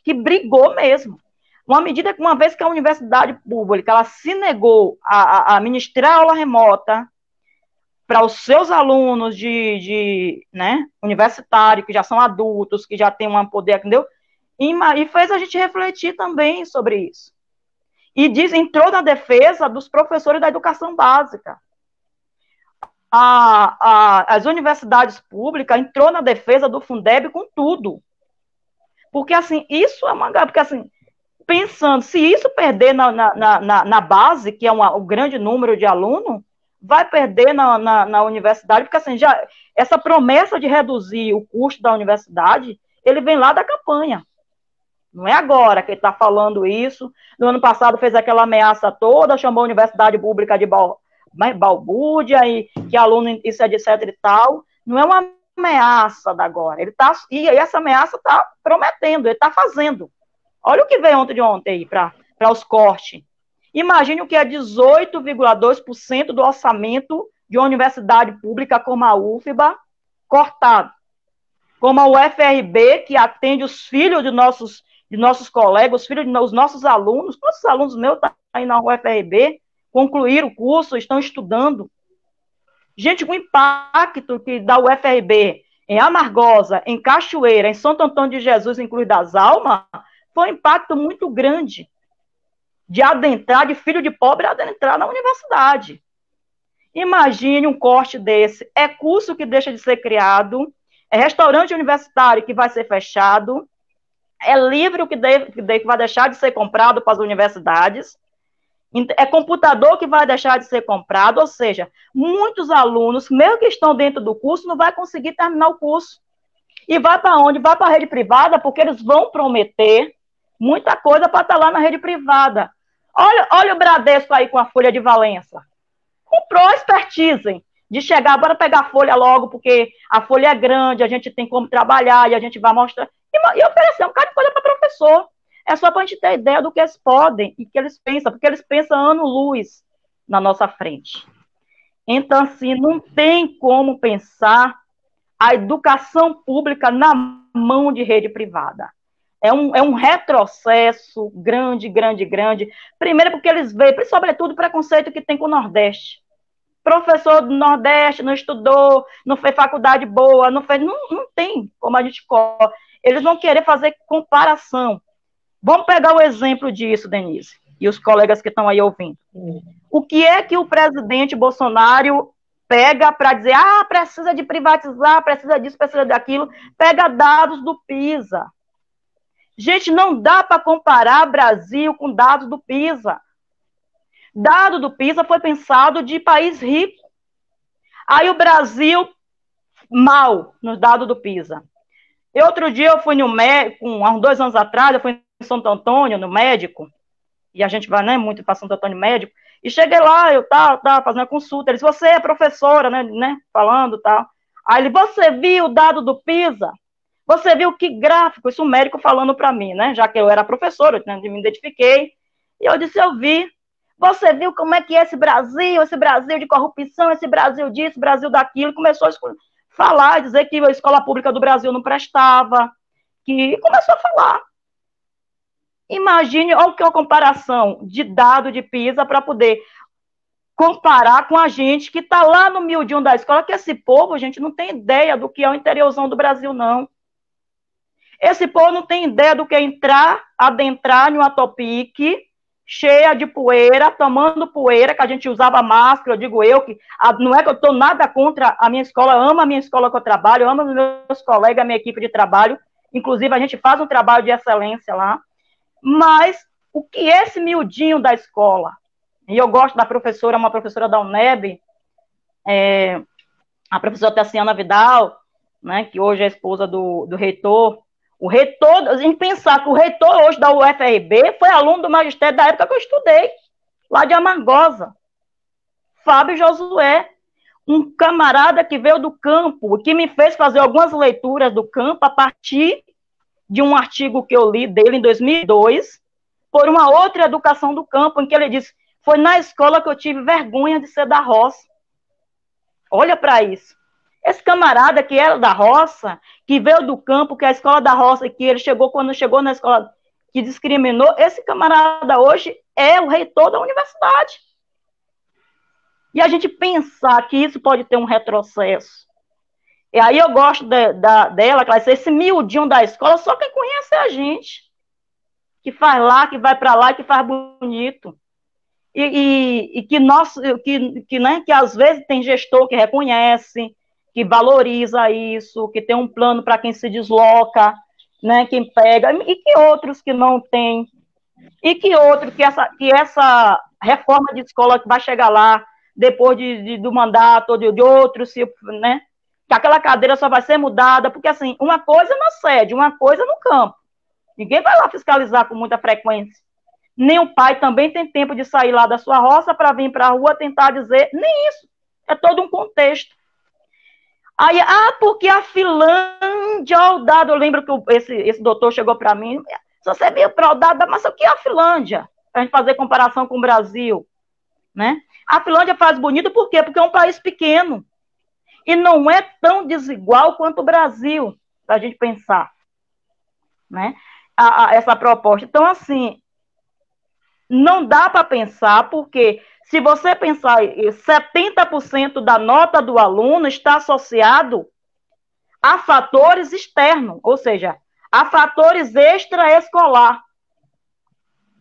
que brigou mesmo. Uma vez que a universidade pública ela se negou a ministrar aula remota para os seus alunos né, universitários, que já são adultos, que já têm um poder, entendeu? E fez a gente refletir também sobre isso. E entrou na defesa dos professores da educação básica. as universidades públicas entrou na defesa do Fundeb com tudo. Porque, assim, isso é uma... Porque, assim, pensando, se isso perder na base, que é o grande número de alunos, vai perder na universidade, porque, assim, essa promessa de reduzir o custo da universidade, ele vem lá da campanha. Não é agora que ele está falando isso. No ano passado fez aquela ameaça toda, chamou a universidade pública de balbúrdia, e que aluno, isso é de etc e tal. Não é uma ameaça da agora. E essa ameaça está prometendo, ele está fazendo. Olha o que veio ontem de ontem aí para os cortes. Imagine o que é 18,2% do orçamento de uma universidade pública como a UFBA cortado. Como a UFRB, que atende os filhos de nossos colegas, os filhos dos nossos alunos. Quantos alunos meus estão aí na UFRB, concluíram o curso, estão estudando. Gente, o impacto que da UFRB em Amargosa, em Cachoeira, em Santo Antônio de Jesus, em Cruz das Almas, foi um impacto muito grande de adentrar, de filho de pobre adentrar na universidade. Imagine um corte desse. É curso que deixa de ser criado, é restaurante universitário que vai ser fechado, é livro que vai deixar de ser comprado para as universidades, é computador que vai deixar de ser comprado, ou seja, muitos alunos, mesmo que estão dentro do curso, não vai conseguir terminar o curso. E vai para onde? Vai para a rede privada, porque eles vão prometer muita coisa para estar lá na rede privada. Olha o Bradesco aí com a Folha de Valença. Comprou a expertise de chegar, bora pegar a folha logo, porque a folha é grande, a gente tem como trabalhar, e a gente vai mostrar. E oferecer um bocado de coisa para professor. É só para a gente ter ideia do que eles podem e que eles pensam, porque eles pensam ano-luz na nossa frente. Então, assim, não tem como pensar a educação pública na mão de rede privada. É um retrocesso grande, grande, grande. Primeiro porque eles veem, sobretudo, o preconceito que tem com o Nordeste. Professor do Nordeste não estudou, não fez faculdade boa, não tem como a gente... Eles vão querer fazer comparação. Vamos pegar o exemplo disso, Denise, e os colegas que estão aí ouvindo. O que é que o presidente Bolsonaro pega para dizer, precisa de privatizar, precisa disso, precisa daquilo, pega dados do PISA. Gente, não dá para comparar Brasil com dados do PISA. Dado do PISA foi pensado de país rico. Aí o Brasil, mal, nos dados do PISA. E outro dia eu fui no médico, há uns 2 anos atrás, eu fui em Santo Antônio, no médico, e a gente vai, né, muito para Santo Antônio médico, e cheguei lá, eu tava fazendo a consulta, ele disse, você é professora, né, falando, tal. Aí ele, você viu o dado do PISA? Você viu que gráfico? Isso o médico falando para mim, né, já que eu era professora, né, me identifiquei, e eu disse, eu vi. Você viu como é que é esse Brasil de corrupção, esse Brasil disso, Brasil daquilo, começou a falar, dizer que a escola pública do Brasil não prestava, que começou a falar. Imagine, olha que é uma comparação de dado de PISA para poder comparar com a gente que está lá no miudinho da escola, que esse povo, gente, não tem ideia do que é o interiorzão do Brasil, não. Esse povo não tem ideia do que é adentrar em uma Topic cheia de poeira, tomando poeira, que a gente usava máscara, eu digo eu, que não é que eu estou nada contra a minha escola, eu amo a minha escola que eu trabalho, eu amo os meus colegas, a minha equipe de trabalho, inclusive a gente faz um trabalho de excelência lá, mas o que é esse miudinho da escola? E eu gosto da professora, uma professora da UNEB, a professora Tassiana Vidal, né, que hoje é esposa do reitor. O reitor, a gente pensar que o reitor hoje da UFRB foi aluno do magistério da época que eu estudei, lá de Amargosa. Fábio Josué, um camarada que veio do campo, que me fez fazer algumas leituras do campo a partir de um artigo que eu li dele em 2002, por uma outra educação do campo, em que ele disse, foi na escola que eu tive vergonha de ser da roça. Olha para isso. Esse camarada que era da roça, que veio do campo, que é a escola da roça, que ele chegou, quando chegou na escola, que discriminou, esse camarada hoje é o reitor da universidade. E a gente pensar que isso pode ter um retrocesso. E aí eu gosto dela, Cláudia, esse miudinho da escola, só quem conhece é a gente. Que faz lá, que vai para lá, que faz bonito. que às vezes tem gestor que reconhece, que valoriza isso, que tem um plano para quem se desloca, né, quem pega, e que outros que não tem, e que outro que essa reforma de escola que vai chegar lá depois do mandato de outros, né, que aquela cadeira só vai ser mudada, porque assim, uma coisa na sede, uma coisa no campo. Ninguém vai lá fiscalizar com muita frequência. Nem o pai também tem tempo de sair lá da sua roça para vir para a rua tentar dizer, nem isso. É todo um contexto. Aí, porque a Finlândia, o dado, eu lembro que esse doutor chegou para mim, se você viu para o dado, mas o que é a Finlândia? Para a gente fazer comparação com o Brasil, né? A Finlândia faz bonito por quê? Porque é um país pequeno e não é tão desigual quanto o Brasil, para a gente pensar, né? Essa proposta. Então, assim, não dá para pensar, porque se você pensar, 70% da nota do aluno está associado a fatores externos, ou seja, a fatores extraescolar.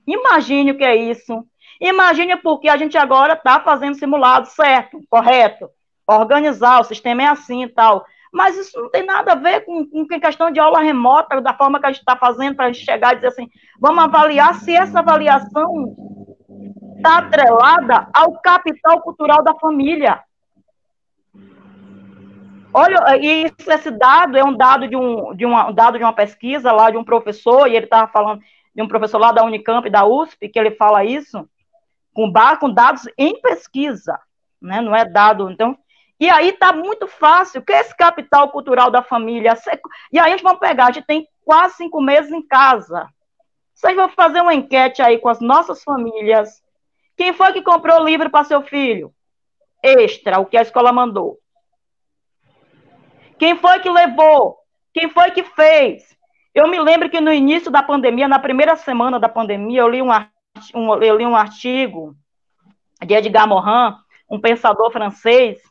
Imagine o que é isso. Imagine porque a gente agora está fazendo simulado, certo, correto, organizar, o sistema é assim e tal. Mas isso não tem nada a ver com questão de aula remota, da forma que a gente está fazendo para a gente chegar e dizer assim, vamos avaliar se essa avaliação está atrelada ao capital cultural da família. Olha, esse dado é um dado de uma pesquisa lá de um professor, e ele estava falando de um professor lá da Unicamp, da USP, que ele fala isso, com dados em pesquisa, né? Não é dado, então... E aí está muito fácil, o que é esse capital cultural da família? E aí a gente vai pegar, a gente tem quase 5 meses em casa. Vocês vão fazer uma enquete aí com as nossas famílias. Quem foi que comprou livro para seu filho? Extra, o que a escola mandou. Quem foi que levou? Quem foi que fez? Eu me lembro que no início da pandemia, na primeira semana da pandemia, eu li um artigo de Edgar Morin, um pensador francês,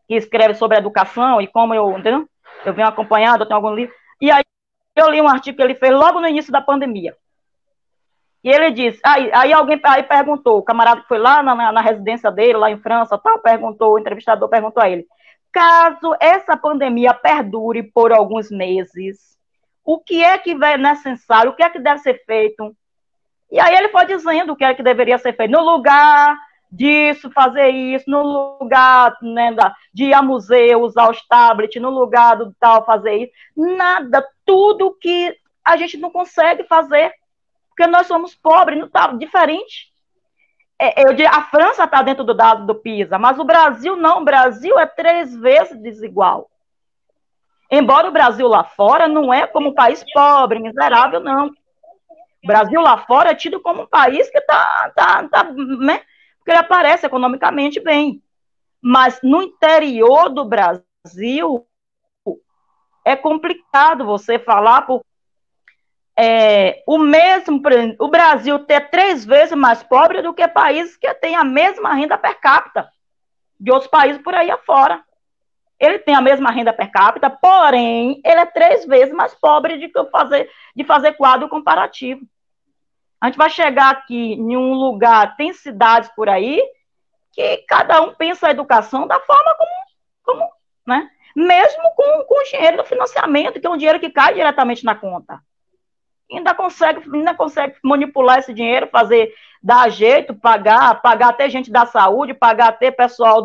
que escreve sobre educação, e como eu venho acompanhado, eu tenho algum livro, e aí eu li um artigo que ele fez logo no início da pandemia. E ele disse, aí alguém perguntou, o camarada que foi lá na residência dele, lá em França, tal, o entrevistador perguntou a ele, caso essa pandemia perdure por alguns meses, o que é que é necessário, o que é que deve ser feito? E aí ele foi dizendo o que é que deveria ser feito. No lugar disso, fazer isso, no lugar, né, de ir a museu, usar os tablets, no lugar do tal, fazer isso. Nada, tudo que a gente não consegue fazer, porque nós somos pobres, não está diferente. A França está dentro do dado do PISA, mas o Brasil não, o Brasil é 3 vezes desigual. Embora o Brasil lá fora não é como um país pobre, miserável, não. O Brasil lá fora é tido como um país que né? Porque ele aparece economicamente bem. Mas no interior do Brasil é complicado você falar por o Brasil ter 3 vezes mais pobre do que países que têm a mesma renda per capita de outros países por aí afora. Ele tem a mesma renda per capita, porém, ele é 3 vezes mais pobre de fazer quadro comparativo. A gente vai chegar aqui em um lugar, tem cidades por aí, que cada um pensa a educação da forma como né? Mesmo com o dinheiro do financiamento, que é um dinheiro que cai diretamente na conta. Ainda consegue manipular esse dinheiro, dar jeito, pagar até gente da saúde, pagar até pessoal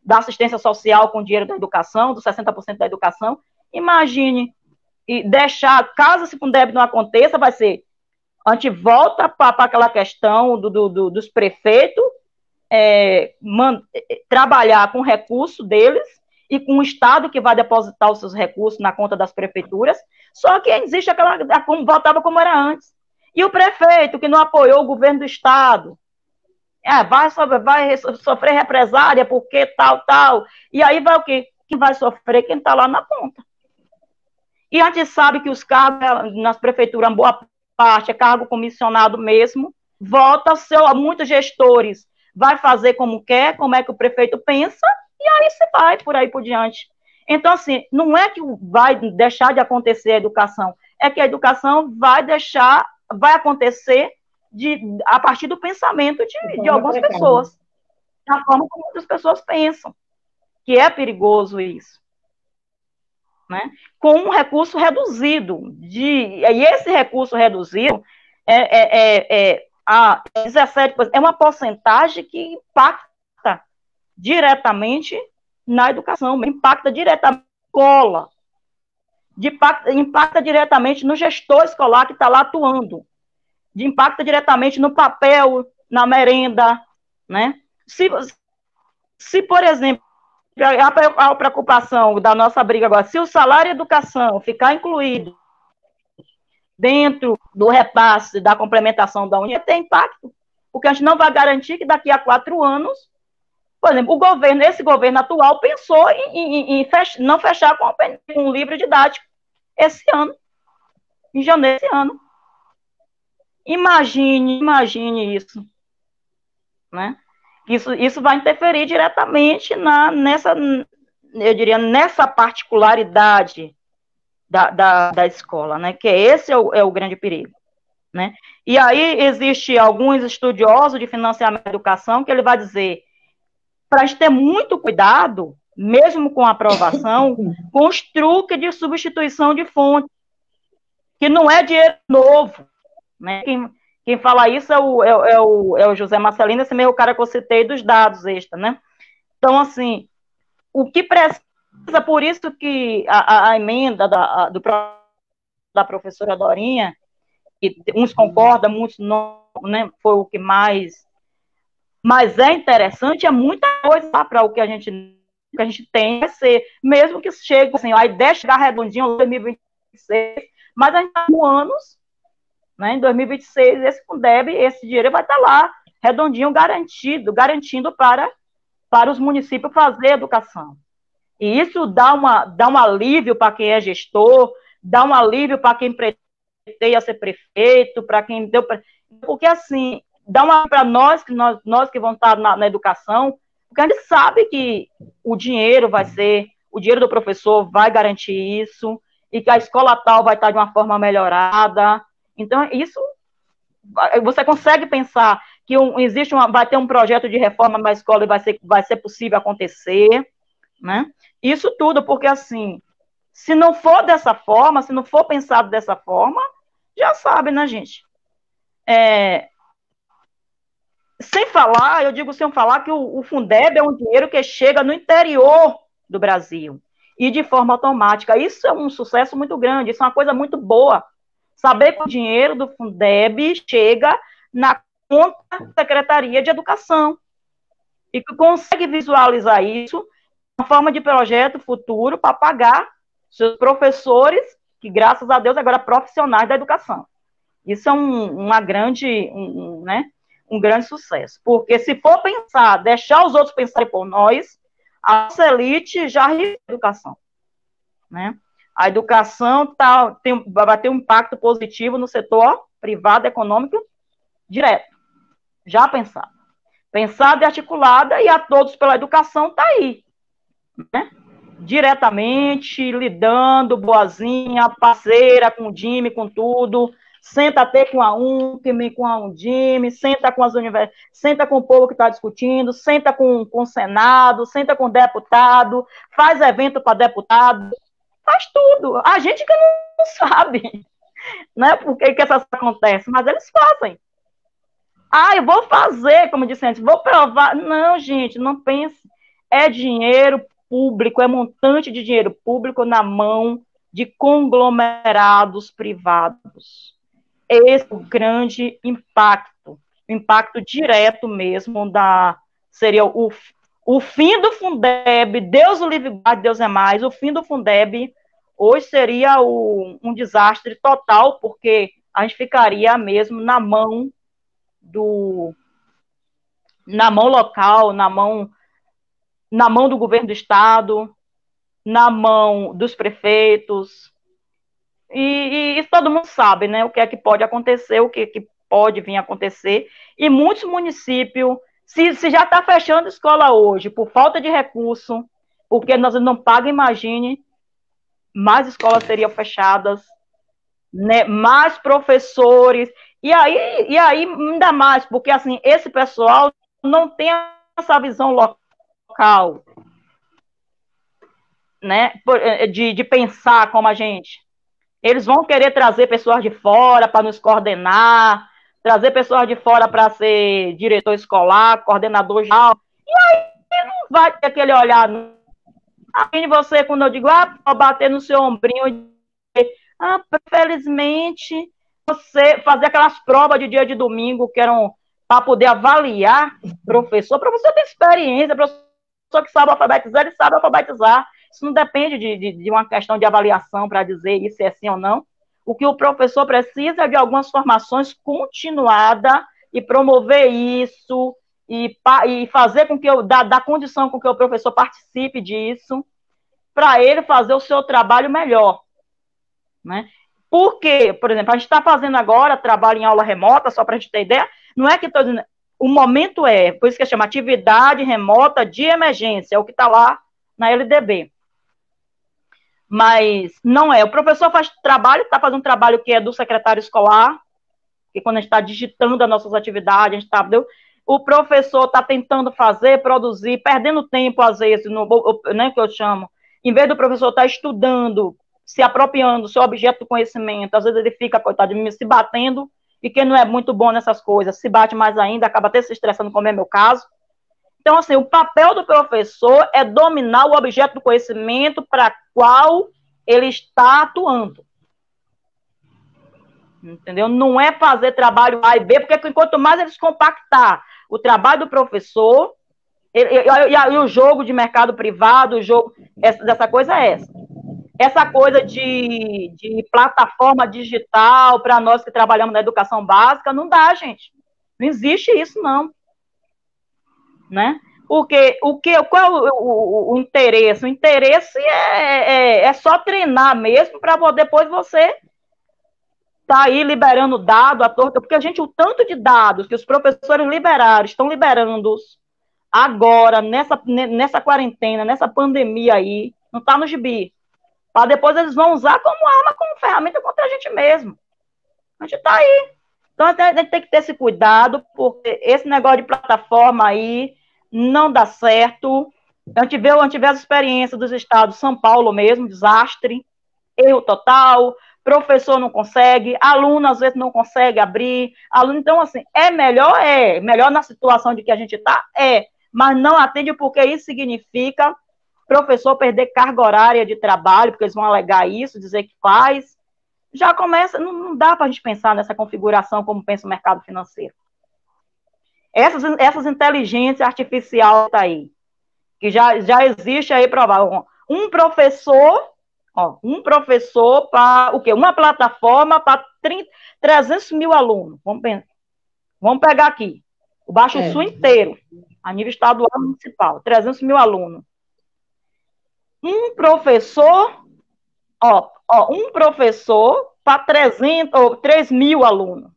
da assistência social com dinheiro da educação, dos 60% da educação. Imagine, e deixar, caso esse débito não aconteça, vai ser, a gente volta para aquela questão dos prefeitos trabalhar com recurso deles e com o Estado que vai depositar os seus recursos na conta das prefeituras, só que existe voltava como era antes. E o prefeito que não apoiou o governo do Estado, vai sofrer represália porque tal, e aí vai o quê? Quem vai sofrer? Quem está lá na ponta. E a gente sabe que os cargos nas prefeituras, boa parte é cargo comissionado mesmo, muitos gestores vai fazer como quer, como é que o prefeito pensa, e aí se vai por aí por diante. Então, assim, não é que vai deixar de acontecer a educação, é que a educação vai acontecer a partir do pensamento de algumas pessoas, da forma como outras pessoas pensam, que é perigoso isso. Né? Com um recurso reduzido. E esse recurso reduzido a 17%, é uma porcentagem que impacta diretamente na educação, impacta diretamente na escola, impacta diretamente no gestor escolar que está lá atuando, impacta diretamente no papel, na merenda, né? Se por exemplo, a preocupação da nossa briga agora, se o salário e educação ficar incluído dentro do repasse da complementação da União, tem impacto, porque a gente não vai garantir que daqui a 4 anos, por exemplo, esse governo atual pensou em não fechar com um livro didático esse ano, em janeiro desse ano. Imagine isso, né? Isso vai interferir diretamente eu diria, nessa particularidade da escola, né? Que esse é o grande perigo, né? E aí existe alguns estudiosos de financiamento da educação que ele vai dizer para a gente ter muito cuidado, mesmo com a aprovação, com os truques de substituição de fonte, que não é dinheiro novo, né? Quem fala isso é o José Marcelino, esse mesmo cara que eu citei dos dados extra, né? Então, assim, o que precisa, por isso que a emenda da professora Dorinha, que uns concordam, muitos não, né, foi o que mais... Mas é interessante, é muita coisa para o que a gente tem que ser, mesmo que chegue, assim, a ideia é chegar redondinho em 2026, mas a gente está com anos, né, em 2026, esse Fundeb, esse dinheiro vai estar lá, redondinho, garantindo para os municípios fazer educação. E isso dá um alívio para quem é gestor, dá um alívio para quem pretende ser prefeito, para quem deu... Porque, assim, dá uma para nós que vamos estar na educação, porque a gente sabe que o dinheiro do professor vai garantir isso, e que a escola tal vai estar de uma forma melhorada. Então, isso, você consegue pensar que vai ter um projeto de reforma na escola e vai ser possível acontecer, né? Isso tudo porque, assim, se não for dessa forma, se não for pensado dessa forma, já sabe, né, gente? Sem falar que o Fundeb é um dinheiro que chega no interior do Brasil e de forma automática. Isso é um sucesso muito grande, isso é uma coisa muito boa. Saber que o dinheiro do Fundeb chega na conta da Secretaria de Educação e que consegue visualizar isso uma forma de projeto futuro para pagar seus professores, que graças a Deus agora profissionais da educação. Isso é um grande sucesso, porque se for pensar, deixar os outros pensarem por nós, a nossa elite já riu da educação, né? A educação vai ter um impacto positivo no setor privado econômico direto, já pensada e articulada, e a todos pela educação está aí, né? Diretamente, lidando, boazinha, parceira com o DIME, com tudo, senta até com a UNCM, com a Undime, senta com as universidades, senta com o povo que está discutindo, senta com o Senado, senta com o deputado, faz evento para deputado, faz tudo. A gente que não sabe, né, por que essas coisas acontecem, mas eles fazem. Eu vou fazer, como eu disse antes, vou provar. Não, gente, não pense. É dinheiro público, é montante de dinheiro público na mão de conglomerados privados. Esse é o grande impacto direto mesmo seria o fim do Fundeb, Deus o livre guarde, Deus é mais, o fim do Fundeb hoje seria um desastre total, porque a gente ficaria mesmo na mão local, na mão do governo do estado, na mão dos prefeitos, e isso todo mundo sabe, né, o que é que pode acontecer, o que é que pode vir a acontecer, e muitos municípios, se já está fechando escola hoje, por falta de recurso, porque nós não pagamos, imagine, mais escolas seriam fechadas, né, mais professores, E aí, ainda mais, porque assim, esse pessoal não tem essa visão local, né, de pensar como a gente. Eles vão querer trazer pessoas de fora para nos coordenar, trazer pessoas de fora para ser diretor escolar, coordenador geral. Não vai ter aquele olhar. Aí você, quando eu digo, vou bater no seu ombrinho, felizmente, você fazer aquelas provas de dia de domingo que eram para poder avaliar professor. Professor tem experiência, professor que sabe alfabetizar, ele sabe alfabetizar. Isso não depende de uma questão de avaliação para dizer isso é sim ou não. O que o professor precisa é de algumas formações continuadas e promover isso e fazer com que da condição com que o professor participe disso, para ele fazer o seu trabalho melhor, né? Porque, por exemplo, a gente está fazendo agora trabalho em aula remota, só para a gente ter ideia, não é que estou dizendo, o momento por isso que chama atividade remota de emergência, é o que está lá na LDB. Mas não é, o professor faz trabalho, está fazendo um trabalho que é do secretário escolar, que quando a gente está digitando as nossas atividades, a gente está, o professor está tentando fazer, produzir, perdendo tempo, às vezes, né, que eu chamo, em vez do professor estar estudando, se apropriando do seu objeto do conhecimento, às vezes ele fica, coitado de mim, se batendo, e quem não é muito bom nessas coisas, se bate mais ainda, acaba até se estressando, como é meu caso. Então, assim, o papel do professor é dominar o objeto do conhecimento para qual ele está atuando. Entendeu? Não é fazer trabalho A e B, porque quanto mais eles compactar o trabalho do professor, e o jogo de mercado privado, o jogo, dessa coisa é essa. Essa coisa de plataforma digital, para nós que trabalhamos na educação básica, não dá, gente. Não existe isso, não. Né? Porque qual é o interesse? O interesse é só treinar mesmo, para depois você tá aí liberando dado à torta, porque o tanto de dados que os professores liberaram, estão liberando agora, nessa quarentena, nessa pandemia aí, não tá no gibi, para depois eles vão usar como arma, como ferramenta contra a gente mesmo. A gente tá aí. Então a gente tem que ter esse cuidado, porque esse negócio de plataforma aí não dá certo. A gente vê as experiências dos estados, São Paulo mesmo, desastre, erro total, professor não consegue, aluno às vezes não consegue abrir, aluno, então assim, melhor na situação de que a gente está, mas não atende porque isso significa professor perder carga horária de trabalho, porque eles vão alegar isso, dizer que faz, já começa, não dá para a gente pensar nessa configuração como pensa o mercado financeiro. Essas inteligências artificiais tá aí, que já existe aí provável. Um professor para o quê? Uma plataforma para 300 mil alunos. Vamos pegar aqui. O Baixo Sul inteiro, a nível estadual e municipal, 300 mil alunos. Um professor para 3 mil alunos.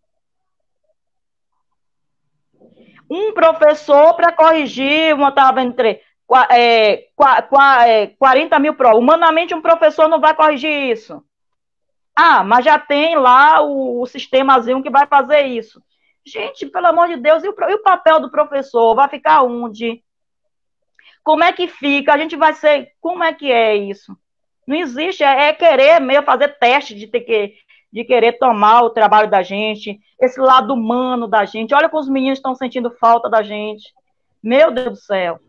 Um professor para corrigir, uma estava entre 40 mil provas. Humanamente, um professor não vai corrigir isso. Mas já tem lá o sistemazinho que vai fazer isso. Gente, pelo amor de Deus, e o papel do professor? Vai ficar onde? Como é que fica? A gente vai ser... Como é que é isso? Não existe, querer meio fazer teste de querer tomar o trabalho da gente, esse lado humano da gente. Olha como os meninos estão sentindo falta da gente. Meu Deus do céu.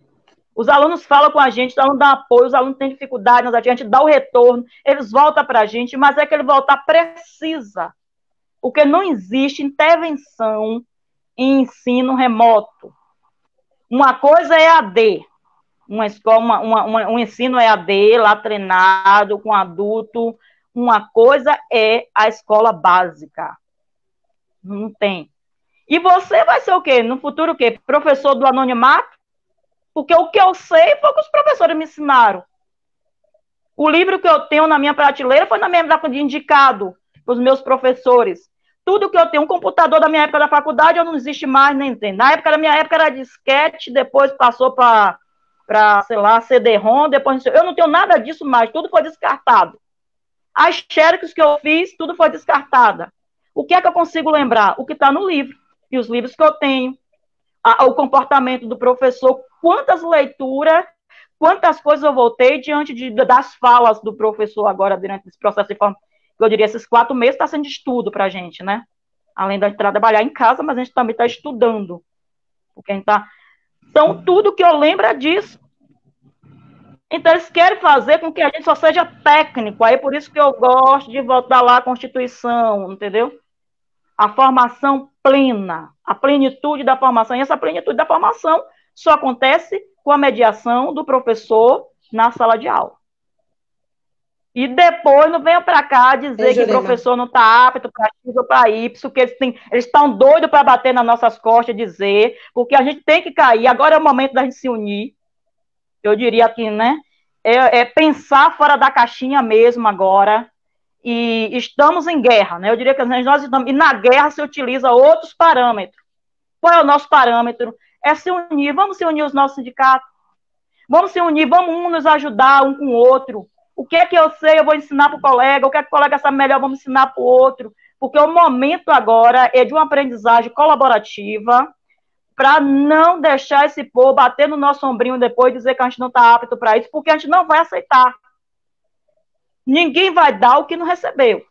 Os alunos falam com a gente, os alunos dão apoio, os alunos têm dificuldade, a gente dá o retorno, eles voltam para a gente, mas é que ele voltar precisa, porque não existe intervenção em ensino remoto. Uma coisa é AD, uma escola, um ensino EAD, lá treinado com adulto, uma coisa é a escola básica. Não tem. E você vai ser o quê? No futuro o quê? Professor do anonimato? Porque o que eu sei foi o que os professores me ensinaram. O livro que eu tenho na minha prateleira foi na minha época de indicado para os meus professores. Tudo que eu tenho, um computador da minha época da faculdade, eu não existe mais, nem tem. Na minha época era disquete, depois passou para, sei lá, CD-ROM, depois eu não tenho nada disso mais, tudo foi descartado. As xerox que eu fiz, tudo foi descartada. O que é que eu consigo lembrar? O que está no livro, e os livros que eu tenho, o comportamento do professor, quantas leituras, quantas coisas eu voltei diante das falas do professor agora, durante esse processo de forma, eu diria, esses 4 meses está sendo de estudo para a gente, né? Além de trabalhar em casa, mas a gente também está estudando. Porque a gente tá... Então, tudo que eu lembro é disso. Então, eles querem fazer com que a gente só seja técnico. Aí, por isso que eu gosto de voltar lá à Constituição, entendeu? A formação plena, a plenitude da formação. E essa plenitude da formação só acontece com a mediação do professor na sala de aula. E depois não venham para cá dizer que o professor não está apto para X ou para Y, que eles estão doidos para bater nas nossas costas e dizer, porque a gente tem que cair. Agora é o momento da gente se unir. Eu diria que, né? É pensar fora da caixinha mesmo agora. E estamos em guerra, né? Eu diria que nós estamos... E na guerra se utiliza outros parâmetros. Qual é o nosso parâmetro? É se unir. Vamos se unir os nossos sindicatos. Vamos se unir, vamos um nos ajudar um com o outro. O que é que eu sei, eu vou ensinar para o colega. O que é que o colega sabe melhor, vamos ensinar para o outro. Porque o momento agora é de uma aprendizagem colaborativa para não deixar esse povo bater no nosso ombrinho depois e dizer que a gente não está apto para isso, porque a gente não vai aceitar. Ninguém vai dar o que não recebeu.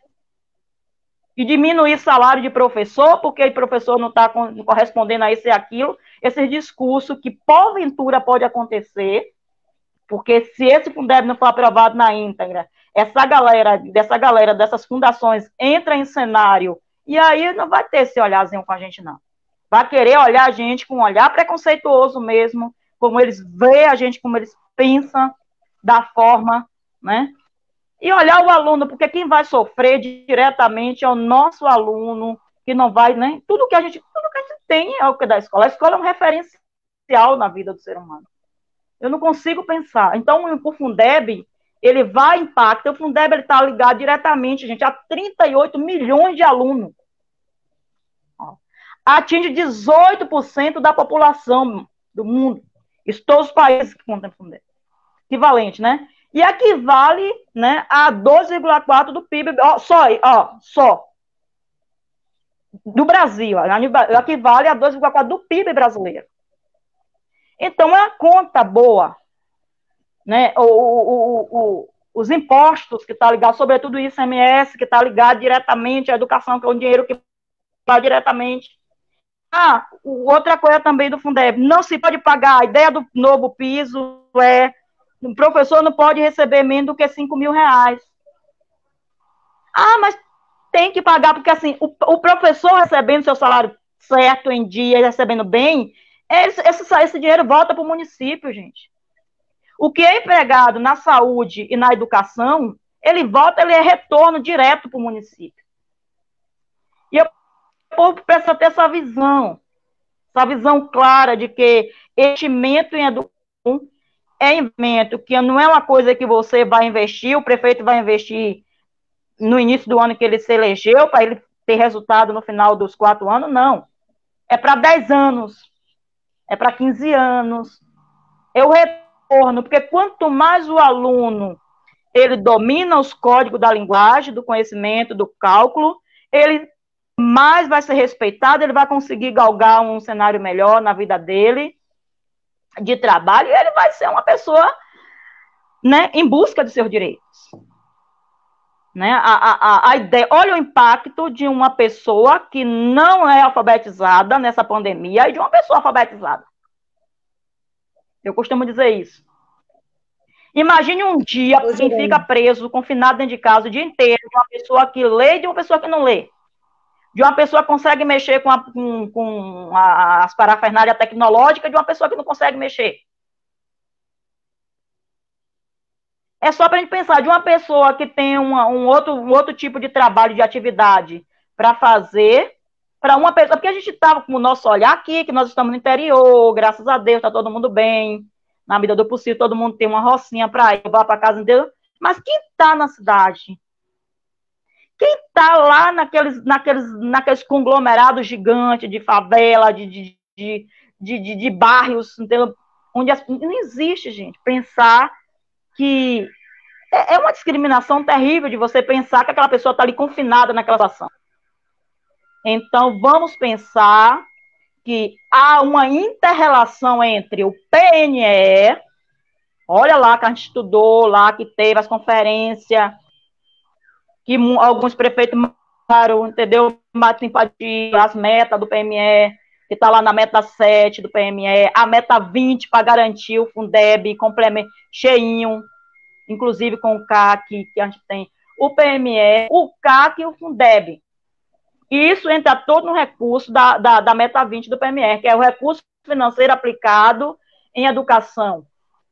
E diminuir salário de professor, porque o professor não está correspondendo a isso e aquilo, esse discurso que porventura pode acontecer, porque se esse Fundeb não for aprovado na íntegra, dessa galera, dessas fundações entra em cenário, e aí não vai ter esse olharzinho com a gente, não. Vai querer olhar a gente com um olhar preconceituoso mesmo, como eles veem a gente, como eles pensam da forma, né? E olhar o aluno, porque quem vai sofrer diretamente é o nosso aluno, que não vai, né? Tudo que a gente tem é o que da escola. A escola é um referencial na vida do ser humano. Eu não consigo pensar. Então, o Fundeb, ele vai impactar. O Fundeb está ligado diretamente, gente, a 38 milhões de alunos. Atinge 18% da população do mundo. Isso todos os países que contam Fundeb. Equivalente, né? E equivale, né, a 12,4% do PIB, só do Brasil, equivale a 2,4% do PIB brasileiro. Então, é uma conta boa, né? Os impostos que está ligado, sobretudo o ICMS, que está ligado diretamente à educação, que é um dinheiro que vai diretamente. Outra coisa também do Fundeb, não se pode pagar, a ideia do novo piso é o professor não pode receber menos do que 5 mil reais. Mas tem que pagar, porque assim, o professor recebendo seu salário certo, em dia, recebendo bem, esse dinheiro volta para o município, gente. O que é empregado na saúde e na educação, ele é retorno direto para o município. E o povo precisa ter essa visão clara de que investimento em educação é investimento que não é uma coisa que você vai investir, o prefeito vai investir no início do ano que ele se elegeu, para ele ter resultado no final dos 4 anos, não. É para 10 anos, é para 15 anos. É o retorno, porque quanto mais o aluno ele domina os códigos da linguagem, do conhecimento, do cálculo, ele mais vai ser respeitado, ele vai conseguir galgar um cenário melhor na vida dele, de trabalho, e ele vai ser uma pessoa, né, em busca de seus direitos. Né? A ideia, olha o impacto de uma pessoa que não é alfabetizada nessa pandemia e de uma pessoa alfabetizada. Eu costumo dizer isso. Imagine um dia quem fica preso, confinado dentro de casa o dia inteiro, de uma pessoa que lê e de uma pessoa que não lê. De uma pessoa que consegue mexer com as parafernálias tecnológicas, de uma pessoa que não consegue mexer. É só para a gente pensar, de uma pessoa que tem um outro tipo de trabalho, de atividade para fazer, para uma pessoa, porque a gente estava com o nosso olhar aqui, que nós estamos no interior, graças a Deus, está todo mundo bem, na medida do possível, todo mundo tem uma rocinha para ir, vá para casa inteira, mas quem está na cidade? Quem está lá naqueles conglomerados gigantes de favela, de bairros, entendeu? Onde não existe, gente, pensar que é uma discriminação terrível de você pensar que aquela pessoa está ali confinada naquela situação. Então, vamos pensar que há uma inter-relação entre o PNE, olha lá que a gente estudou, lá que teve as conferências, que alguns prefeitos marcaram, entendeu? Mais simpatia, as metas do PME, que está lá na meta 7 do PME, a meta 20 para garantir o Fundeb complemento cheinho, inclusive com o CAC, que a gente tem o PME, o CAC e o Fundeb. E isso entra todo no recurso da meta 20 do PME, que é o recurso financeiro aplicado em educação,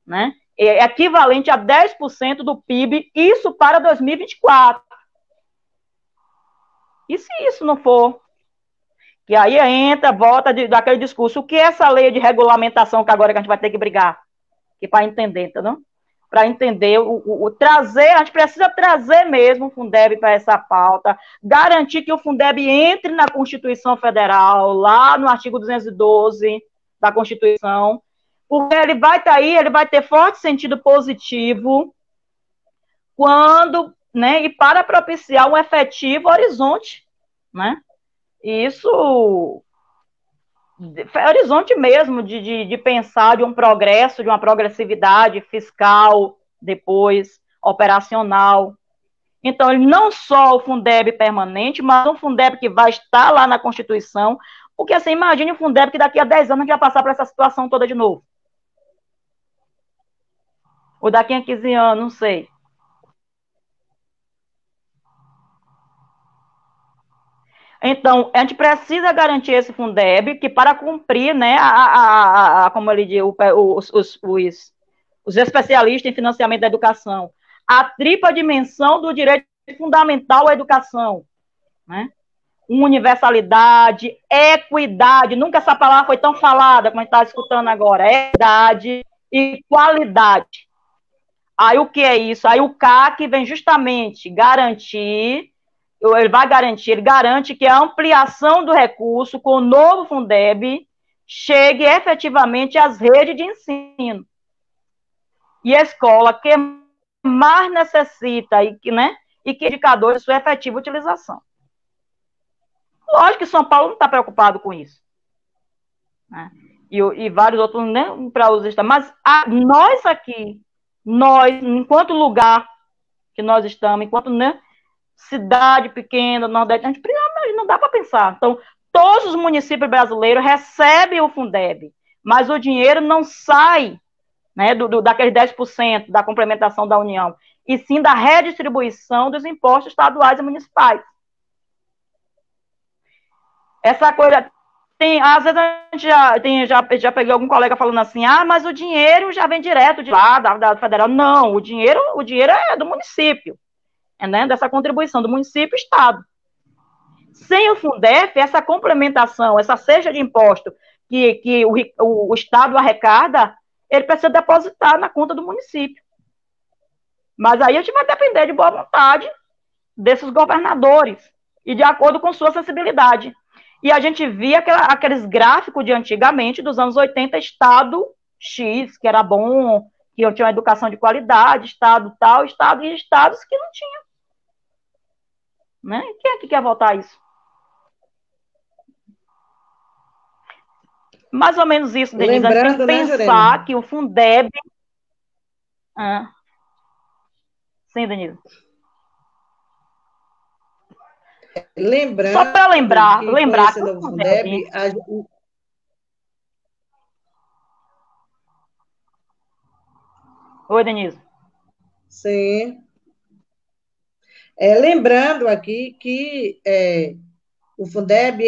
né? É equivalente a 10% do PIB, isso para 2024. E se isso não for? E aí entra, volta daquele discurso. O que é essa lei de regulamentação que agora que a gente vai ter que brigar? Que para entender, entendeu? Para entender, trazer, a gente precisa trazer mesmo o Fundeb para essa pauta, garantir que o Fundeb entre na Constituição Federal, lá no artigo 212 da Constituição, porque ele vai estar aí, ele vai ter forte sentido positivo quando, né, e para propiciar um efetivo horizonte, né? Isso horizonte mesmo de pensar de um progresso, de uma progressividade fiscal, depois operacional. Então, ele não só o Fundeb permanente, mas um Fundeb que vai estar lá na Constituição, porque assim, imagine um Fundeb que daqui a 10 anos a gente vai passar por essa situação toda de novo. Ou daqui a 15 anos, não sei. Então, a gente precisa garantir esse Fundeb, que para cumprir, né, como ele diz, os especialistas em financiamento da educação, a tripla dimensão do direito fundamental à educação, né? Universalidade, equidade, nunca essa palavra foi tão falada como a gente está escutando agora, equidade e qualidade. Aí o que é isso? Aí o CAC vem justamente garantir, ele garante que a ampliação do recurso com o novo Fundeb chegue efetivamente às redes de ensino. E a escola que mais necessita e que, né, e que indicadores de sua efetiva utilização. Lógico que São Paulo não está preocupado com isso, né? E vários outros, né, para os estados. Mas nós aqui, nós, enquanto lugar que nós estamos, enquanto, né, cidade pequena, Nordeste, a gente não dá para pensar. Então, todos os municípios brasileiros recebem o Fundeb, mas o dinheiro não sai, né, daqueles 10% da complementação da União, e sim da redistribuição dos impostos estaduais e municipais. Essa coisa, às vezes a gente já peguei algum colega falando assim, mas o dinheiro já vem direto de lá, da federal. Não, o dinheiro é do município, né, dessa contribuição do município e Estado. Sem o Fundef, essa complementação, essa cesta de imposto que o Estado arrecada, ele precisa depositar na conta do município. Mas aí a gente vai depender de boa vontade desses governadores e de acordo com sua sensibilidade. E a gente via aqueles gráficos de antigamente, dos anos 80, Estado X, que era bom, que tinha uma educação de qualidade, Estado tal, Estado e estados que não tinham. Né? Quem é que quer votar isso? Mais ou menos isso, Denise. Lembrando, a gente tem que pensar, né, que o Fundeb... Sim, Denise. Lembrando, só para lembrar que o Fundeb... Oi, Denise. Sim. Lembrando aqui que o Fundeb,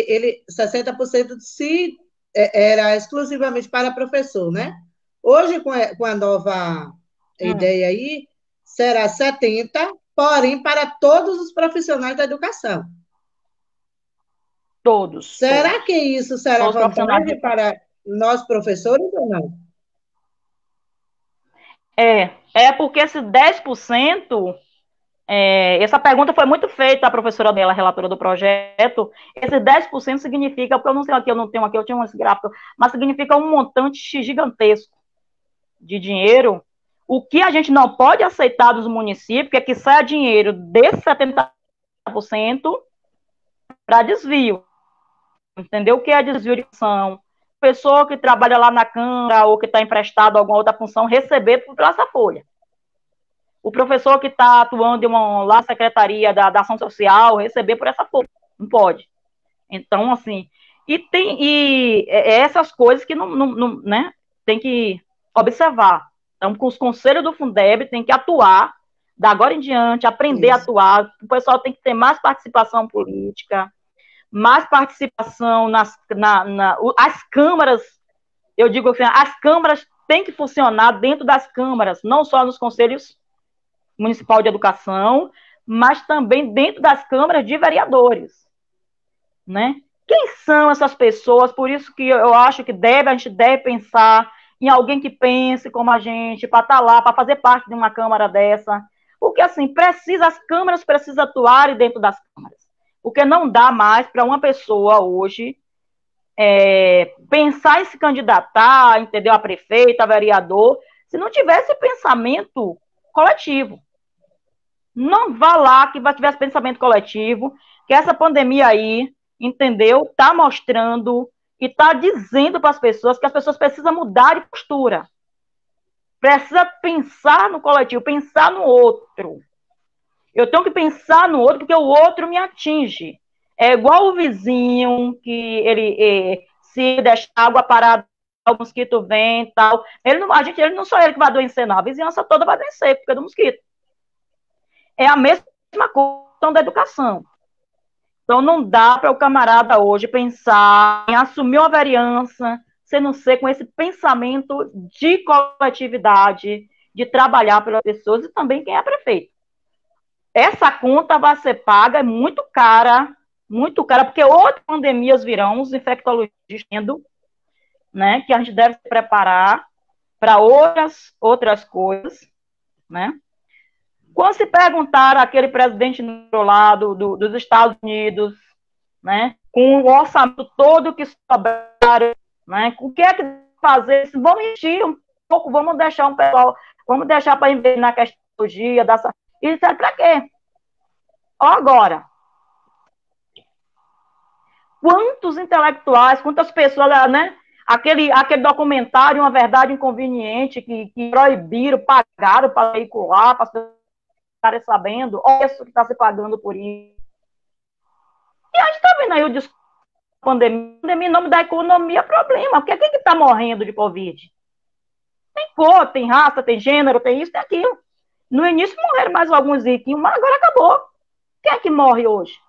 60% era exclusivamente para professor, né? Hoje, com a nova ideia aí, será 70%, porém para todos os profissionais da educação. Todos. Será que isso será vantagem para nós professores ou não? Porque esse 10%, essa pergunta foi muito feita à professora dela, relatora do projeto. Esse 10% significa, porque eu não sei aqui, eu tinha esse gráfico, mas significa um montante gigantesco de dinheiro. O que a gente não pode aceitar dos municípios é que saia dinheiro desse 70% para desvio. entendeu? O que é desvio de função? Pessoa que trabalha lá na Câmara ou que está emprestado a alguma outra função receber por essa folha. O professor que está atuando lá na Secretaria da Ação Social receber por essa folha. Não pode. Então, assim, essas coisas que não, né, tem que observar. Então, com os conselhos do Fundeb tem que atuar, da agora em diante, aprender a atuar. O pessoal tem que ter mais participação política, mais participação as câmaras, eu digo assim, as câmaras têm que funcionar dentro das câmaras, não só nos conselhos municipal de educação, mas também dentro das câmaras de vereadores, né? Quem são essas pessoas? Por isso que eu acho que a gente deve pensar em alguém que pense como a gente, para estar lá, para fazer parte de uma câmara dessa, porque assim, as câmaras precisam atuar dentro das câmaras, porque não dá mais para uma pessoa hoje pensar em se candidatar, entendeu, a prefeito, a vereador, se não tivesse pensamento coletivo. Não vá lá que vai tiver pensamento coletivo, que essa pandemia aí, entendeu, está mostrando e está dizendo para as pessoas que as pessoas precisam mudar de postura. Precisa pensar no coletivo, pensar no outro. Eu tenho que pensar no outro porque o outro me atinge. É igual o vizinho que ele se deixar água parada, o mosquito vem e tal. Ele não só ele que vai adoecer, não. A vizinhança toda vai adoecer porque é do mosquito. É a mesma questão da educação. Então, não dá para o camarada hoje pensar em assumir uma vereança, sem não ser com esse pensamento de coletividade, de trabalhar pelas pessoas e também quem é prefeito. Essa conta vai ser paga, é muito cara, porque outras pandemias virão, os infectologistas, né, que a gente deve se preparar para outras coisas, né? Quando se perguntaram àquele presidente lá dos Estados Unidos, né, com o orçamento todo que sobraram, né, o que é que fazer? Vamos encher um pouco, vamos deixar para investir na tecnologia, e disseram para quê? Agora, quantos intelectuais, quantas pessoas, né, aquele documentário, Uma Verdade Inconveniente, que proibiram, pagaram para veicular, para as pessoas ficarem sabendo, olha isso que está se pagando por isso. E a gente está vendo aí o discurso da pandemia, em nome da economia, problema. Porque quem que está morrendo de Covid? Tem cor, tem raça, tem gênero, tem isso, tem aquilo. No início morreram mais alguns riquinhos, mas agora acabou. Quem é que morre hoje?